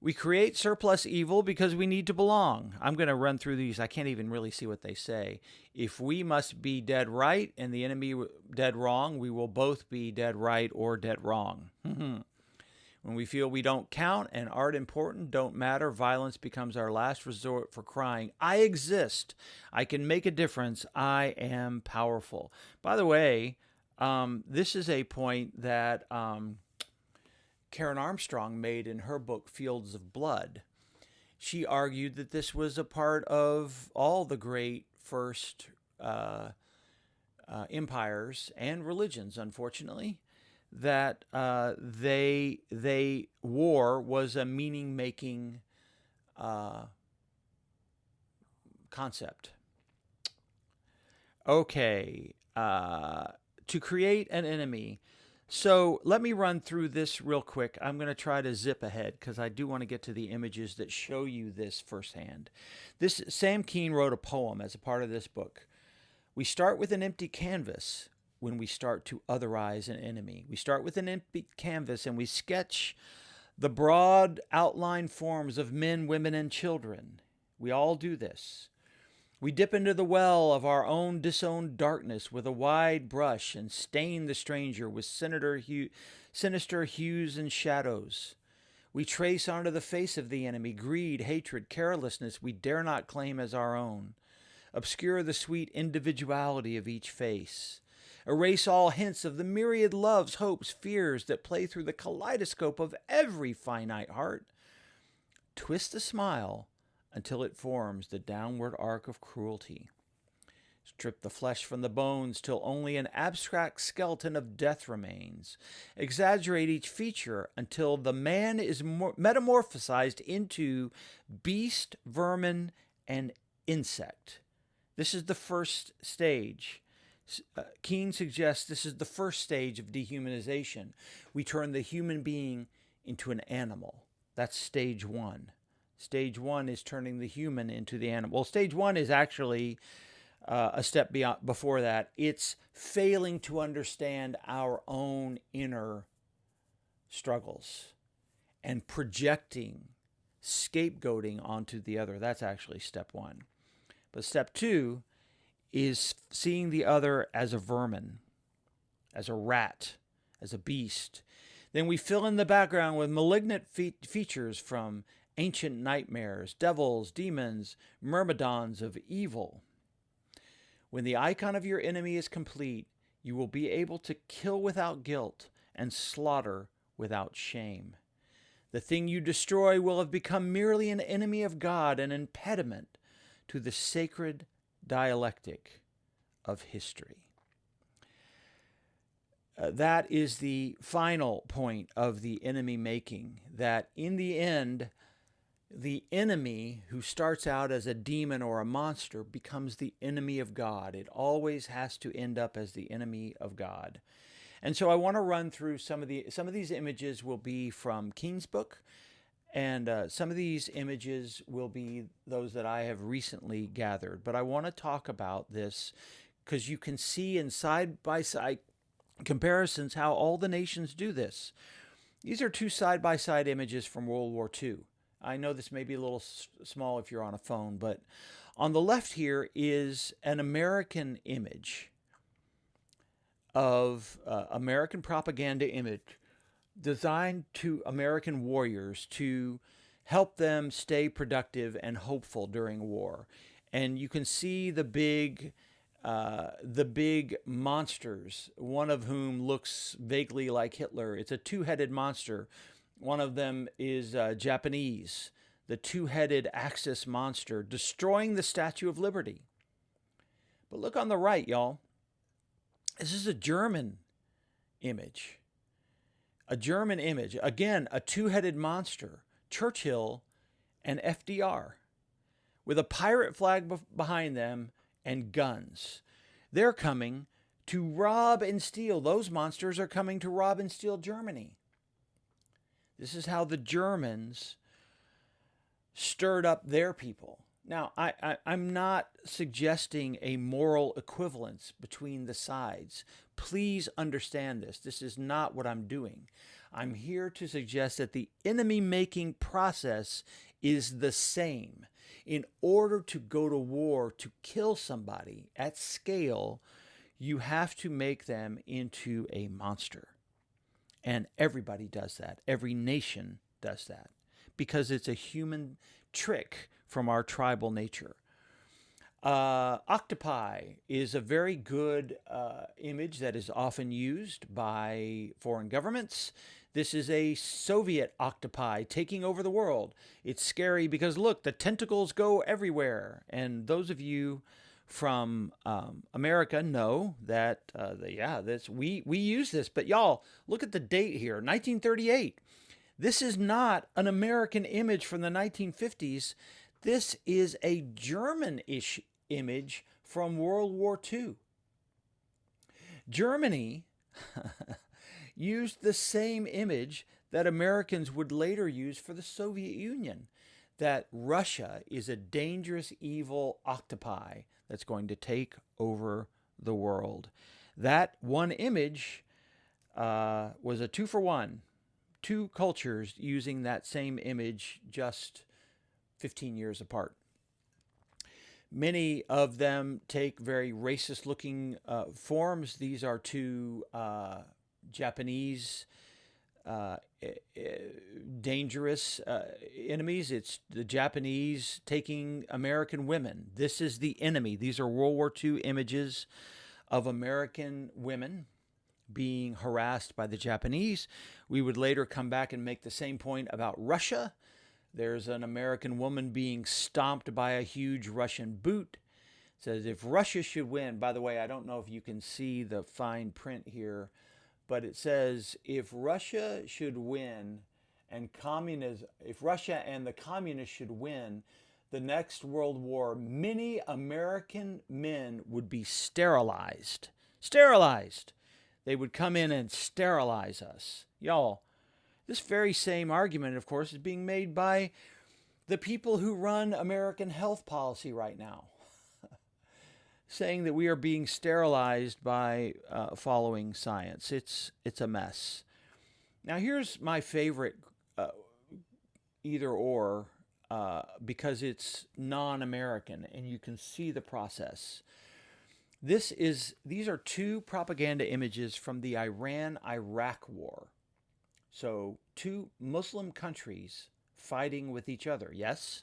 We create surplus evil because we need to belong. I'm going to run through these. I can't even really see what they say. If we must be dead right and the enemy dead wrong, we will both be dead right or dead wrong. When we feel we don't count and aren't important, don't matter, violence becomes our last resort for crying, I exist, I can make a difference, I am powerful. By the way, this is a point that Karen Armstrong made in her book, Fields of Blood. She argued that this was a part of all the great first empires and religions, unfortunately, that war was a meaning-making concept. Okay, to create an enemy. So let me run through this real quick. I'm going to try to zip ahead because I do want to get to the images that show you this firsthand. Sam Keen wrote a poem as a part of this book. We start with an empty canvas when we start to otherize an enemy. We start with an empty canvas and we sketch the broad outline forms of men, women, and children. We all do this. We dip into the well of our own disowned darkness with a wide brush and stain the stranger with sinister hues and shadows. We trace onto the face of the enemy greed, hatred, carelessness we dare not claim as our own. Obscure the sweet individuality of each face. Erase all hints of the myriad loves, hopes, fears that play through the kaleidoscope of every finite heart. Twist the smile until it forms the downward arc of cruelty. Strip the flesh from the bones till only an abstract skeleton of death remains. Exaggerate each feature until the man is metamorphosized into beast, vermin, and insect. This is the first stage. Keen suggests this is the first stage of dehumanization. We turn the human being into an animal. That's stage one. Stage one is turning the human into the animal. Well, stage one is actually a step before that. It's failing to understand our own inner struggles and projecting, scapegoating onto the other. That's actually step one. But step two is seeing the other as a vermin. as a rat, as a beast. Then we fill in the background with malignant features from ancient nightmares, devils, demons, myrmidons of evil. When the icon of your enemy is complete, you will be able to kill without guilt and slaughter without shame. The thing you destroy will have become merely an enemy of God, an impediment to the sacred dialectic of history. That is the final point of the enemy making, that in the end, the enemy who starts out as a demon or a monster becomes the enemy of God. It always has to end up as the enemy of God. And so I want to run through some of these images will be from King's book, and some of these images will be those that I have recently gathered. But I want to talk about this because you can see in side-by-side comparisons how all the nations do this. These are two side-by-side images from World War II. I know this may be a little small if you're on a phone, but on the left here is an American image of American propaganda image designed to American warriors to help them stay productive and hopeful during war. And you can see the big monsters, one of whom looks vaguely like Hitler. It's a two-headed monster. One of them is Japanese, the two-headed Axis monster, destroying the Statue of Liberty. But look on the right, y'all. This is a German image. A German image. Again, a two-headed monster, Churchill and FDR, with a pirate flag behind them and guns. They're coming to rob and steal. Those monsters are coming to rob and steal Germany. This is how the Germans stirred up their people. Now, I'm not suggesting a moral equivalence between the sides. Please understand this. This is not what I'm doing. I'm here to suggest that the enemy-making process is the same. In order to go to war, to kill somebody at scale, you have to make them into a monster. And everybody does that. Every nation does that because it's a human trick from our tribal nature. Octopi is a very good image that is often used by foreign governments. This is a Soviet octopi taking over the world. It's scary because, look, the tentacles go everywhere. And those of you from America know that, we use this. But y'all, look at the date here, 1938. This is not an American image from the 1950s. This is a German-ish image from World War II. Germany used the same image that Americans would later use for the Soviet Union, that Russia is a dangerous, evil octopi that's going to take over the world. That one image was a 2-for-1. Two cultures using that same image just 15 years apart. Many of them take very racist-looking forms. These are two Japanese dangerous enemies. It's the Japanese taking American women. This is the enemy. These are World War II images of American women being harassed by the Japanese. We would later come back and make the same point about Russia. There's an American woman being stomped by a huge Russian boot. It says, if Russia should win, by the way, I don't know if you can see the fine print here, but it says, if Russia should win and if Russia and the communists should win the next world war, many American men would be sterilized. Sterilized. They would come in and sterilize us. Y'all, this very same argument, of course, is being made by the people who run American health policy right now, saying that we are being sterilized by following science. It's a mess. Now, here's my favorite either or because it's non-American and you can see the process. These are two propaganda images from the Iran-Iraq war. So two Muslim countries fighting with each other. Yes.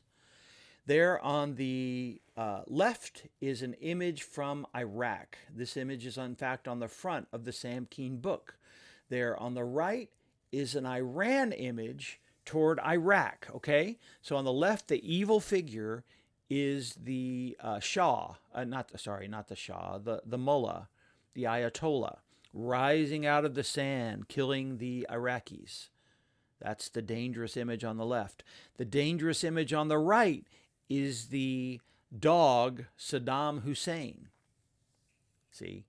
There on the left is an image from Iraq. This image is, in fact, on the front of the Sam Keen book. There on the right is an Iran image toward Iraq. Okay, so on the left, the evil figure is the Shah, not the Shah, the Mullah, the Ayatollah, rising out of the sand, killing the Iraqis. That's the dangerous image on the left. The dangerous image on the right is the dog Saddam Hussein. See,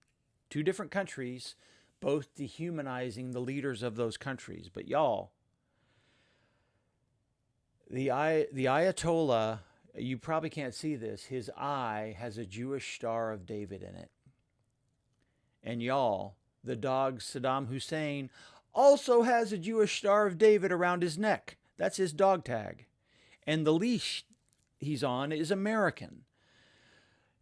two different countries, both dehumanizing the leaders of those countries. But y'all, the Ayatollah, you probably can't see this, his eye has a Jewish Star of David in it. And y'all, the dog Saddam Hussein also has a Jewish Star of David around his neck. That's his dog tag. And the leash he's on is American.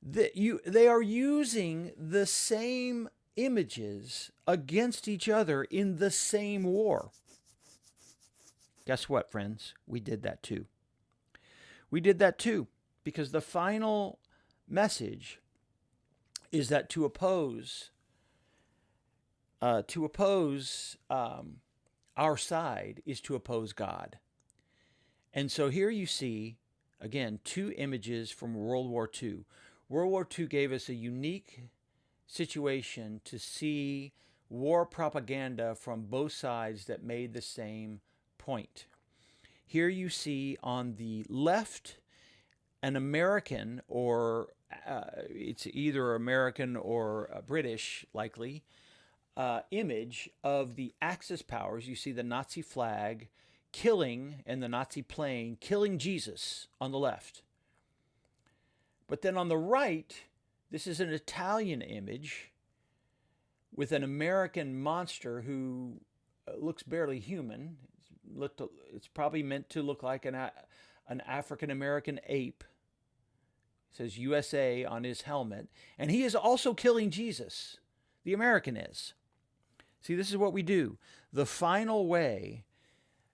They are using the same images against each other in the same war. Guess what, friends? We did that too. We did that too, because the final message is that to oppose our side is to oppose God. And so here you see, again, two images from World War II. World War II gave us a unique situation to see war propaganda from both sides that made the same point. Here you see on the left an American, or it's either American or British, likely, image of the Axis powers. You see the Nazi flag killing, and the Nazi plane killing Jesus on the left. But then on the right, this is an Italian image with an American monster who looks barely human. It's probably meant to look like an African-American ape. It says USA on his helmet. And he is also killing Jesus. The American is. See, this is what we do. The final way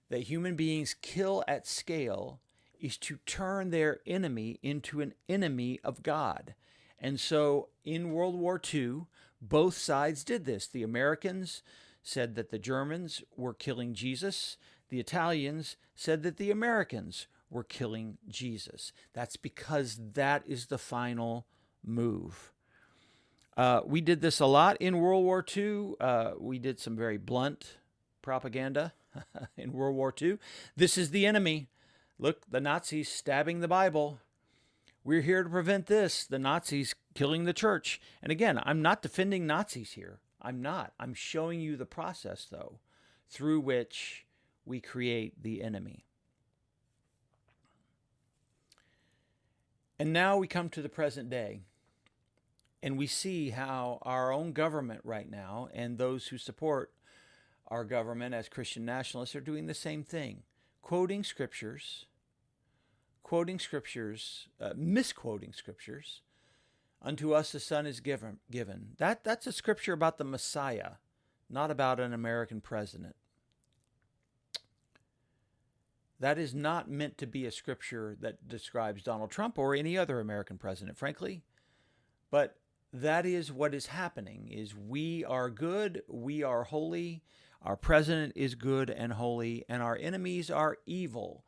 that human beings kill at scale is to turn their enemy into an enemy of God. And so in World War II, both sides did this. The Americans said that the Germans were killing Jesus. The Italians said that the Americans were killing Jesus. That's because that is the final move. We did this a lot in World War II. We did some very blunt propaganda in World War II. This is the enemy. Look, the Nazis stabbing the Bible. We're here to prevent this. The Nazis killing the church. And again, I'm not defending Nazis here. I'm not. I'm showing you the process, though, through which we create the enemy. And now we come to the present day. And we see how our own government right now and those who support our government as Christian nationalists are doing the same thing. Quoting scriptures, misquoting scriptures. Unto us a son is given. That's a scripture about the Messiah, not about an American president. That is not meant to be a scripture that describes Donald Trump or any other American president, frankly. But that is what is happening, is we are good, we are holy, our president is good and holy, and our enemies are evil.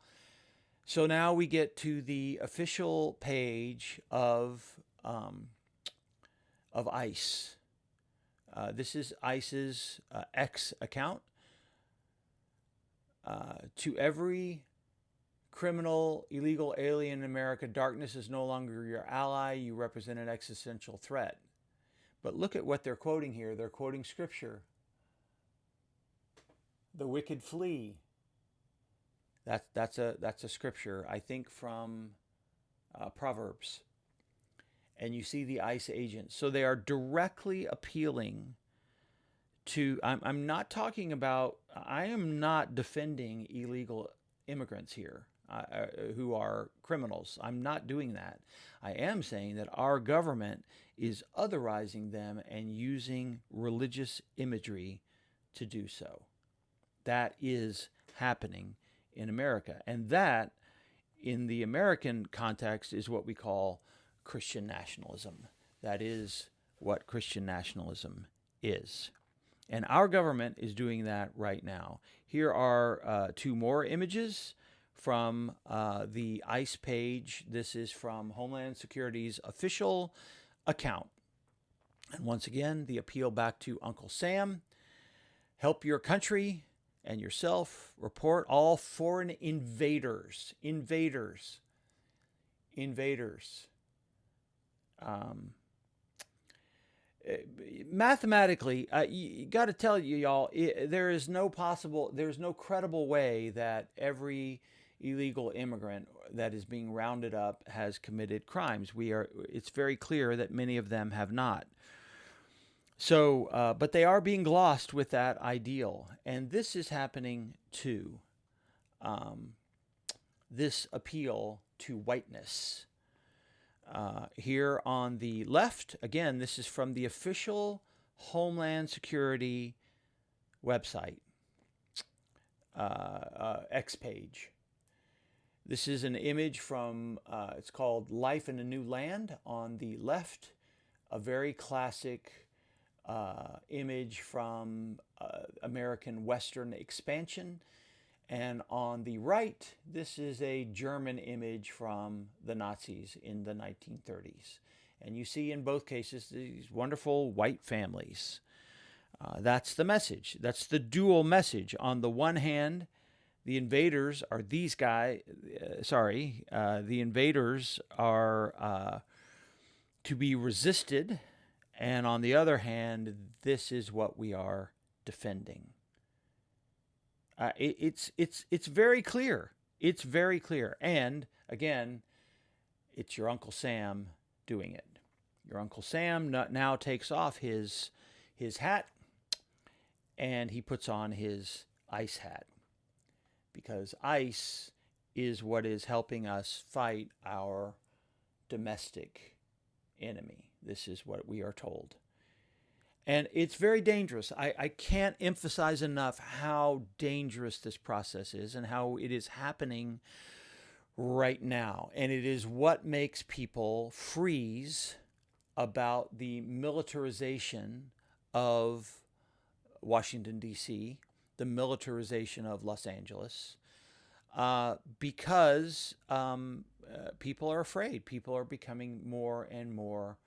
So now we get to the official page of ICE. This is ICE's X account. To every criminal, illegal alien in America, darkness is no longer your ally. You represent an existential threat. But look at what they're quoting here. They're quoting scripture. The wicked flee. That's a scripture, I think, from Proverbs. And you see the ICE agents. So they are directly appealing to, I'm not talking about, I am not defending illegal immigrants here. who are criminals. I'm not doing that. I am saying that our government is otherizing them and using religious imagery to do so. That is happening in America. And that, in the American context, is what we call Christian nationalism. That is what Christian nationalism is. And our government is doing that right now. Here are two more images from the ICE page. This is from Homeland Security's official account. And once again, the appeal back to Uncle Sam. Help your country and yourself. Report all foreign invaders. Mathematically, you got to tell you, y'all, there's no credible way that every illegal immigrant that is being rounded up has committed crimes. It's very clear that many of them have not. So, but they are being glossed with that ideal, and this is happening too. This appeal to whiteness. Here on the left, again, this is from the official Homeland Security website, X page. This is an image from, it's called Life in a New Land on the left, a very classic image from American Western expansion. And on the right, this is a German image from the Nazis in the 1930s. And you see in both cases these wonderful white families. That's the message. That's the dual message. On the one hand, the invaders are these guys. The invaders are to be resisted. And on the other hand, this is what we are defending. It's very clear. It's very clear. And again, it's your Uncle Sam doing it. Your Uncle Sam now takes off his hat and he puts on his ICE hat, because ICE is what is helping us fight our domestic enemy. This is what we are told. And it's very dangerous. I can't emphasize enough how dangerous this process is and how it is happening right now. And it is what makes people freeze about the militarization of Washington, D.C., the militarization of Los Angeles, because people are afraid. People are becoming more and more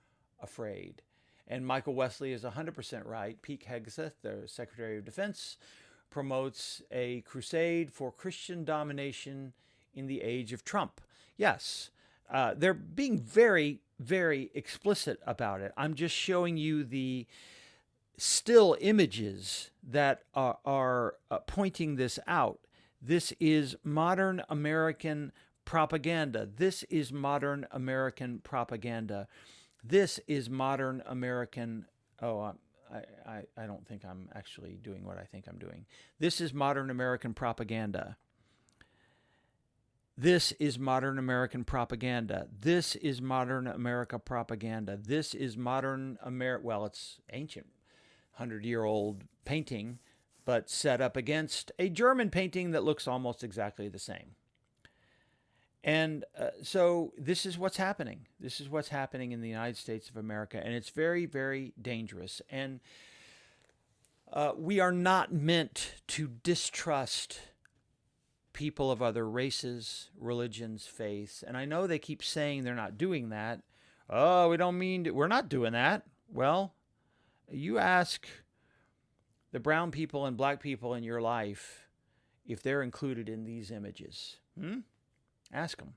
afraid. And Michael Wesley is 100% right. Pete Hegseth, the Secretary of Defense, promotes a crusade for Christian domination in the age of Trump. Yes, they're being very, very explicit about it. I'm just showing you the still images that are pointing this out. This is modern American propaganda. This is modern American propaganda. This is modern American. I don't think I'm actually doing what I think I'm doing. This is modern American propaganda. This is modern American propaganda. This is modern America propaganda. This is modern well, it's ancient, 100-year-old painting, but set up against a German painting that looks almost exactly the same. And so this is what's happening. This is what's happening in the United States of America, and it's very, very dangerous. And we are not meant to distrust people of other races, religions, faiths. And I know they keep saying they're not doing that. Oh, we don't mean we're not doing that. Well, you ask the brown people and black people in your life if they're included in these images. Ask them.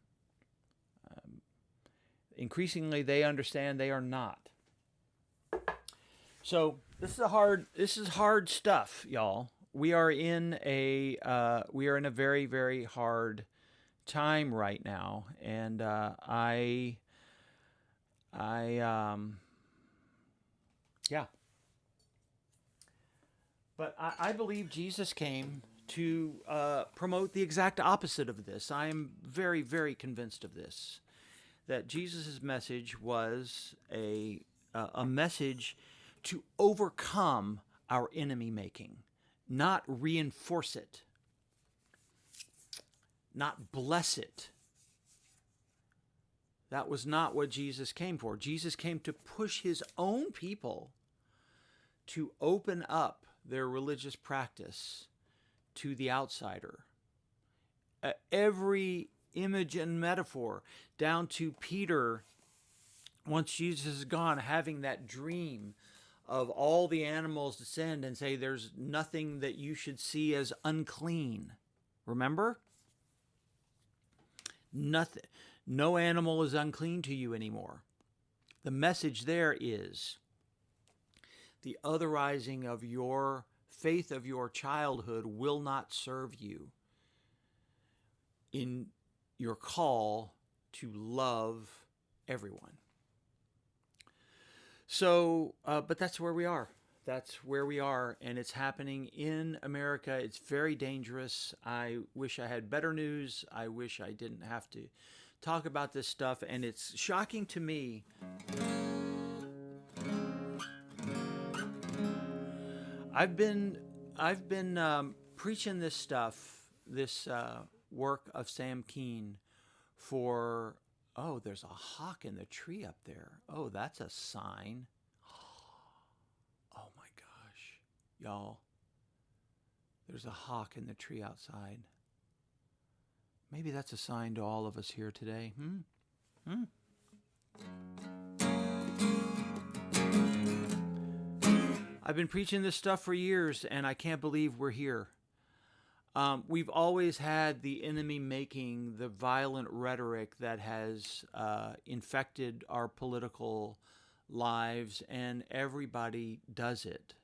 Increasingly, they understand they are not. So this is hard stuff, y'all. We are in a very, very hard time right now, and yeah. But I believe Jesus came to promote the exact opposite of this. I am very, very convinced of this, that Jesus' message was a message to overcome our enemy making, not reinforce it, not bless it. That was not what Jesus came for. Jesus came to push his own people to open up their religious practice to the outsider. Every image and metaphor, down to Peter, once Jesus is gone, having that dream of all the animals descend and say, there's nothing that you should see as unclean. Remember? Nothing. No animal is unclean to you anymore. The message there is the otherizing of your faith of your childhood will not serve you in your call to love everyone. So, but that's where we are. That's where we are, and it's happening in America. It's very dangerous. I wish I had better news. I wish I didn't have to talk about this stuff, and it's shocking to me. I've been preaching this stuff, this work of Sam Keen for, oh, there's a hawk in the tree up there. Oh, that's a sign. Oh my gosh, y'all, there's a hawk in the tree outside. Maybe that's a sign to all of us here today. I've been preaching this stuff for years, and I can't believe we're here. We've always had the enemy making the violent rhetoric that has infected our political lives, and everybody does it.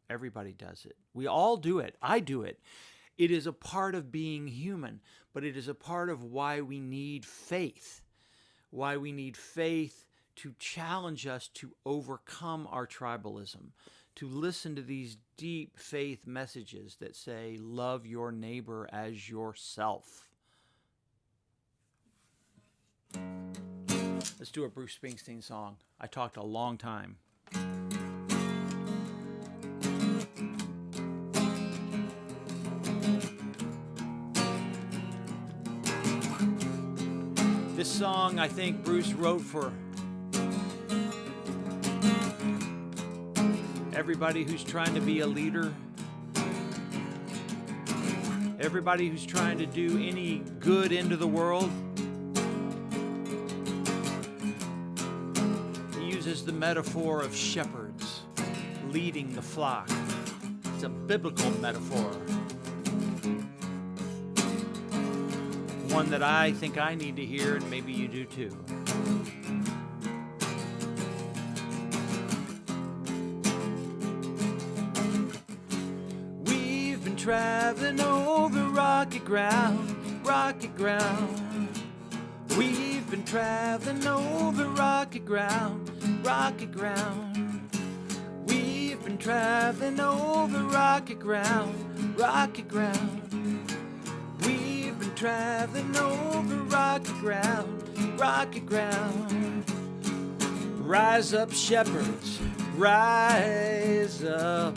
Everybody does it. We all do it. I do it. It is a part of being human, but it is a part of why we need faith. Why we need faith to challenge us to overcome our tribalism, to listen to these deep faith messages that say, love your neighbor as yourself. Let's do a Bruce Springsteen song. I talked a long time. This song, I think Bruce wrote for everybody who's trying to be a leader, everybody who's trying to do any good into the world. He uses the metaphor of shepherds leading the flock. It's a biblical metaphor. One that I think I need to hear, and maybe you do too. We've been traveling over rocky ground, rocky ground. We've been traveling over rocky ground, rocky ground. We've been traveling over rocky ground, rocky ground. Traveling over rocky ground, rocky ground. Rise up, shepherds, rise up.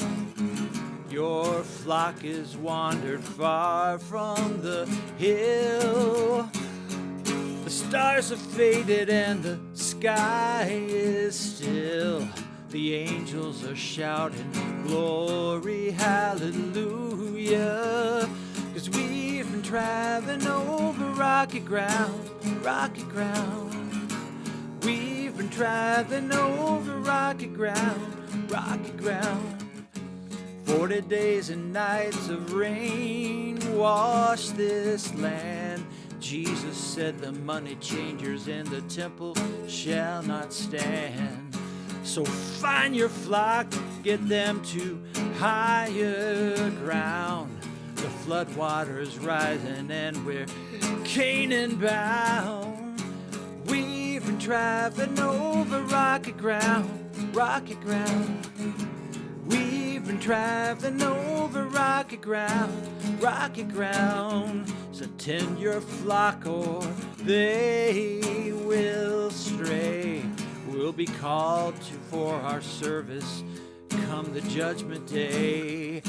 Your flock is wandered far from the hill. The stars have faded and the sky is still. The angels are shouting, glory, hallelujah. 'Cause we've been traveling over rocky ground, rocky ground. We've been traveling over rocky ground, rocky ground. 40 days and nights of rain wash this land. Jesus said the money changers in the temple shall not stand. So find your flock, get them to higher ground. The floodwaters rising and we're Canaan bound. We've been traveling over rocky ground, rocky ground. We've been traveling over rocky ground, so tend your flock or they will stray. We'll be called to for our service come the judgment day.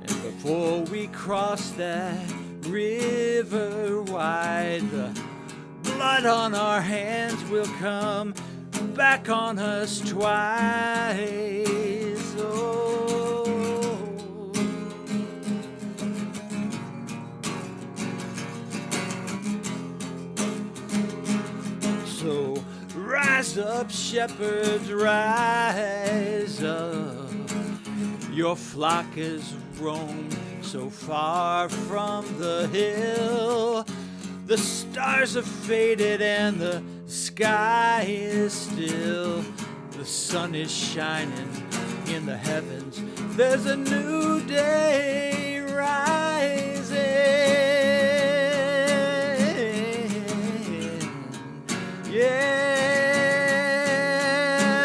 And before we cross that river wide, the blood on our hands will come back on us twice. Oh. So rise up, shepherds, rise up. Your flock is roamed so far from the hill. The stars have faded and the sky is still. The sun is shining in the heavens. There's a new day rising. Yeah,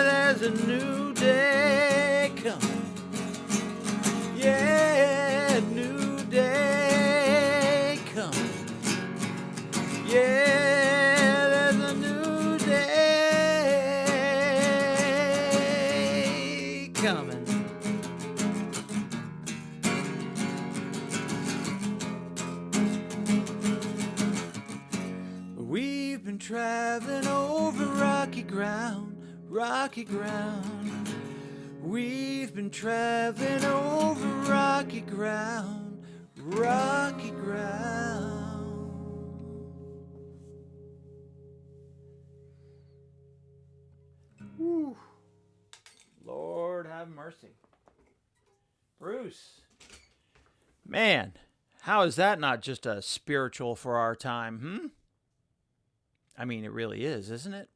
there's a new day coming. Yeah, new day coming. Yeah, there's a new day coming. We've been traveling over rocky ground, rocky ground. We've been traveling over rocky ground, rocky ground. Whew. Lord have mercy. Bruce. Man, how is that not just a spiritual for our time, I mean, it really is, isn't it?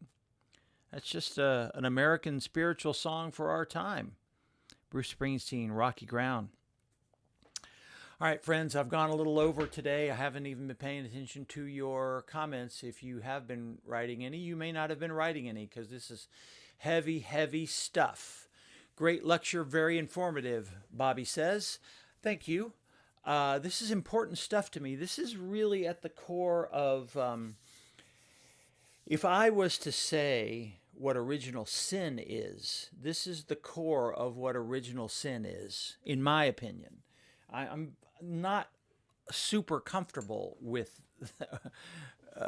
That's just an American spiritual song for our time. Bruce Springsteen, Rocky Ground. All right, friends, I've gone a little over today. I haven't even been paying attention to your comments. If you have been writing any, you may not have been writing any because this is heavy, heavy stuff. Great lecture, very informative, Bobby says. Thank you. This is important stuff to me. This is really at the core of, if I was to say what original sin is, this is the core of what original sin is, in my opinion. I'm not super comfortable with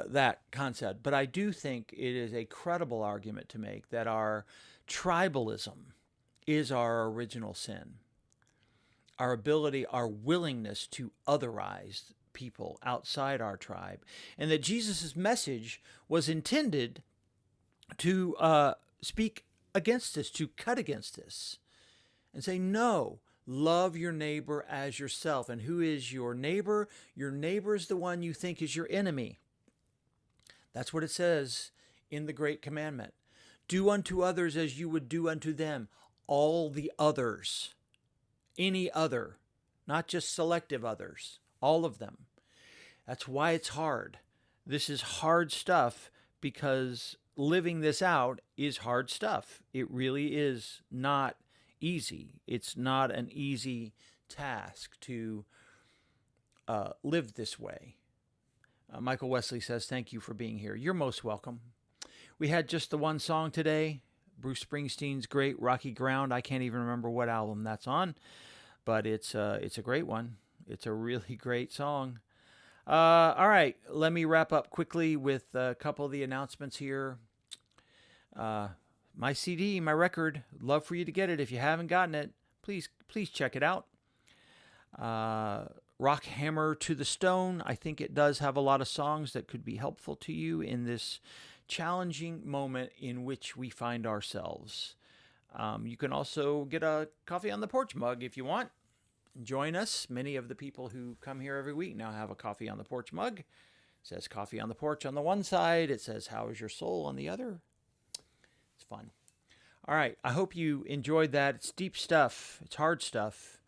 that concept, but I do think it is a credible argument to make that our tribalism is our original sin. Our ability, our willingness to otherize people outside our tribe, and that Jesus' message was intended to speak against this, to cut against this, and say, no, love your neighbor as yourself. And who is your neighbor? Your neighbor is the one you think is your enemy. That's what it says in the Great Commandment. Do unto others as you would do unto them. All the others, any other, not just selective others, all of them. That's why it's hard. This is hard stuff because living this out is hard stuff. It really is not easy. It's not an easy task to live this way. Michael Wesley says, thank you for being here. You're most welcome. We had just the one song today, Bruce Springsteen's great Rocky Ground. I can't even remember what album that's on, but it's a great one. It's a really great song. All right, let me wrap up quickly with a couple of the announcements here. My CD, my record, love for you to get it. If you haven't gotten it, please check it out. Rock Hammer to the Stone. I think it does have a lot of songs that could be helpful to you in this challenging moment in which we find ourselves. You can also get a Coffee on the Porch mug if you want. Join us. Many of the people who come here every week now have a Coffee on the Porch mug. It says Coffee on the Porch on the one side. It says How is your soul on the other. It's fun. All right. I hope you enjoyed that. It's deep stuff. It's hard stuff.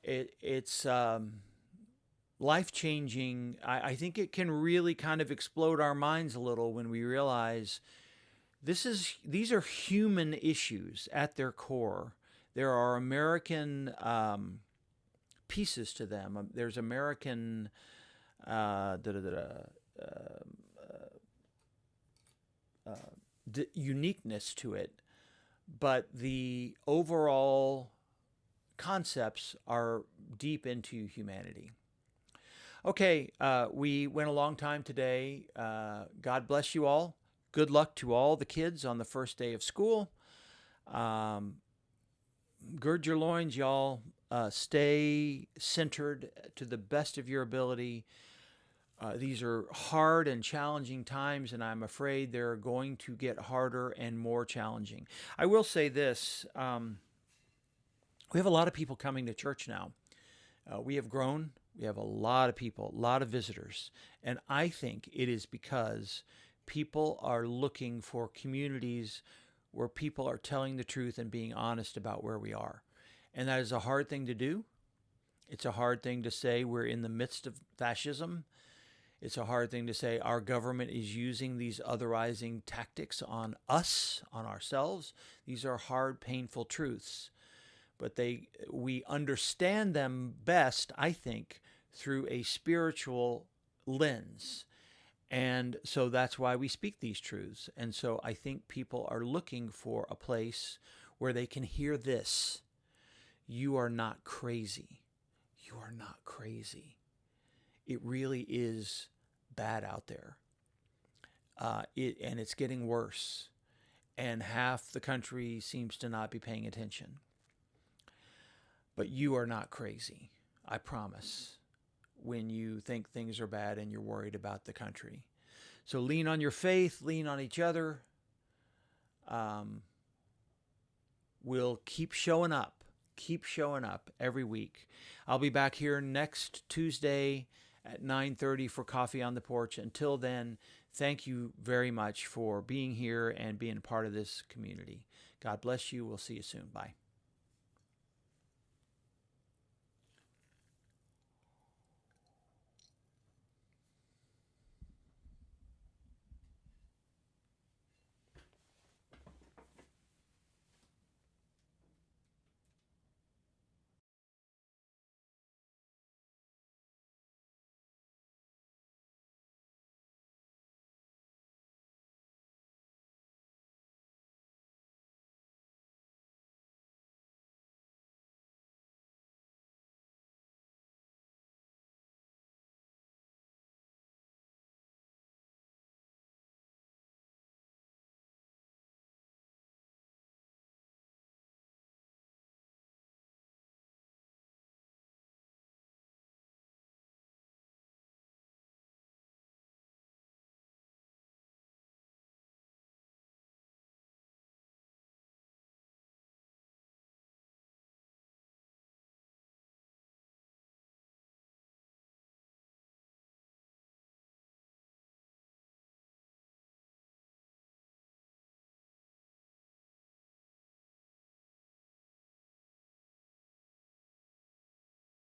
It's life-changing. I think it can really kind of explode our minds a little when we realize these are human issues at their core. There are American pieces to them. There's American uniqueness to it, but the overall concepts are deep into humanity. Okay, we went a long time today. God bless you all. Good luck to all the kids on the first day of school. Gird your loins, y'all. Stay centered to the best of your ability. These are hard and challenging times, and I'm afraid they're going to get harder and more challenging. I will say this. We have a lot of people coming to church now. We have grown. We have a lot of people, a lot of visitors. And I think it is because people are looking for communities where people are telling the truth and being honest about where we are. And that is a hard thing to do. It's a hard thing to say we're in the midst of fascism. It's a hard thing to say our government is using these otherizing tactics on us, on ourselves. These are hard, painful truths. But we understand them best, I think, through a spiritual lens. And so that's why we speak these truths. And so I think people are looking for a place where they can hear this. You are not crazy. You are not crazy. It really is bad out there. And it's getting worse. And half the country seems to not be paying attention. But you are not crazy, I promise, when you think things are bad and you're worried about the country. So lean on your faith, lean on each other. We'll keep showing up every week. I'll be back here next Tuesday at 9:30 for Coffee on the Porch. Until then, thank you very much for being here and being a part of this community. God bless you. We'll see you soon. Bye.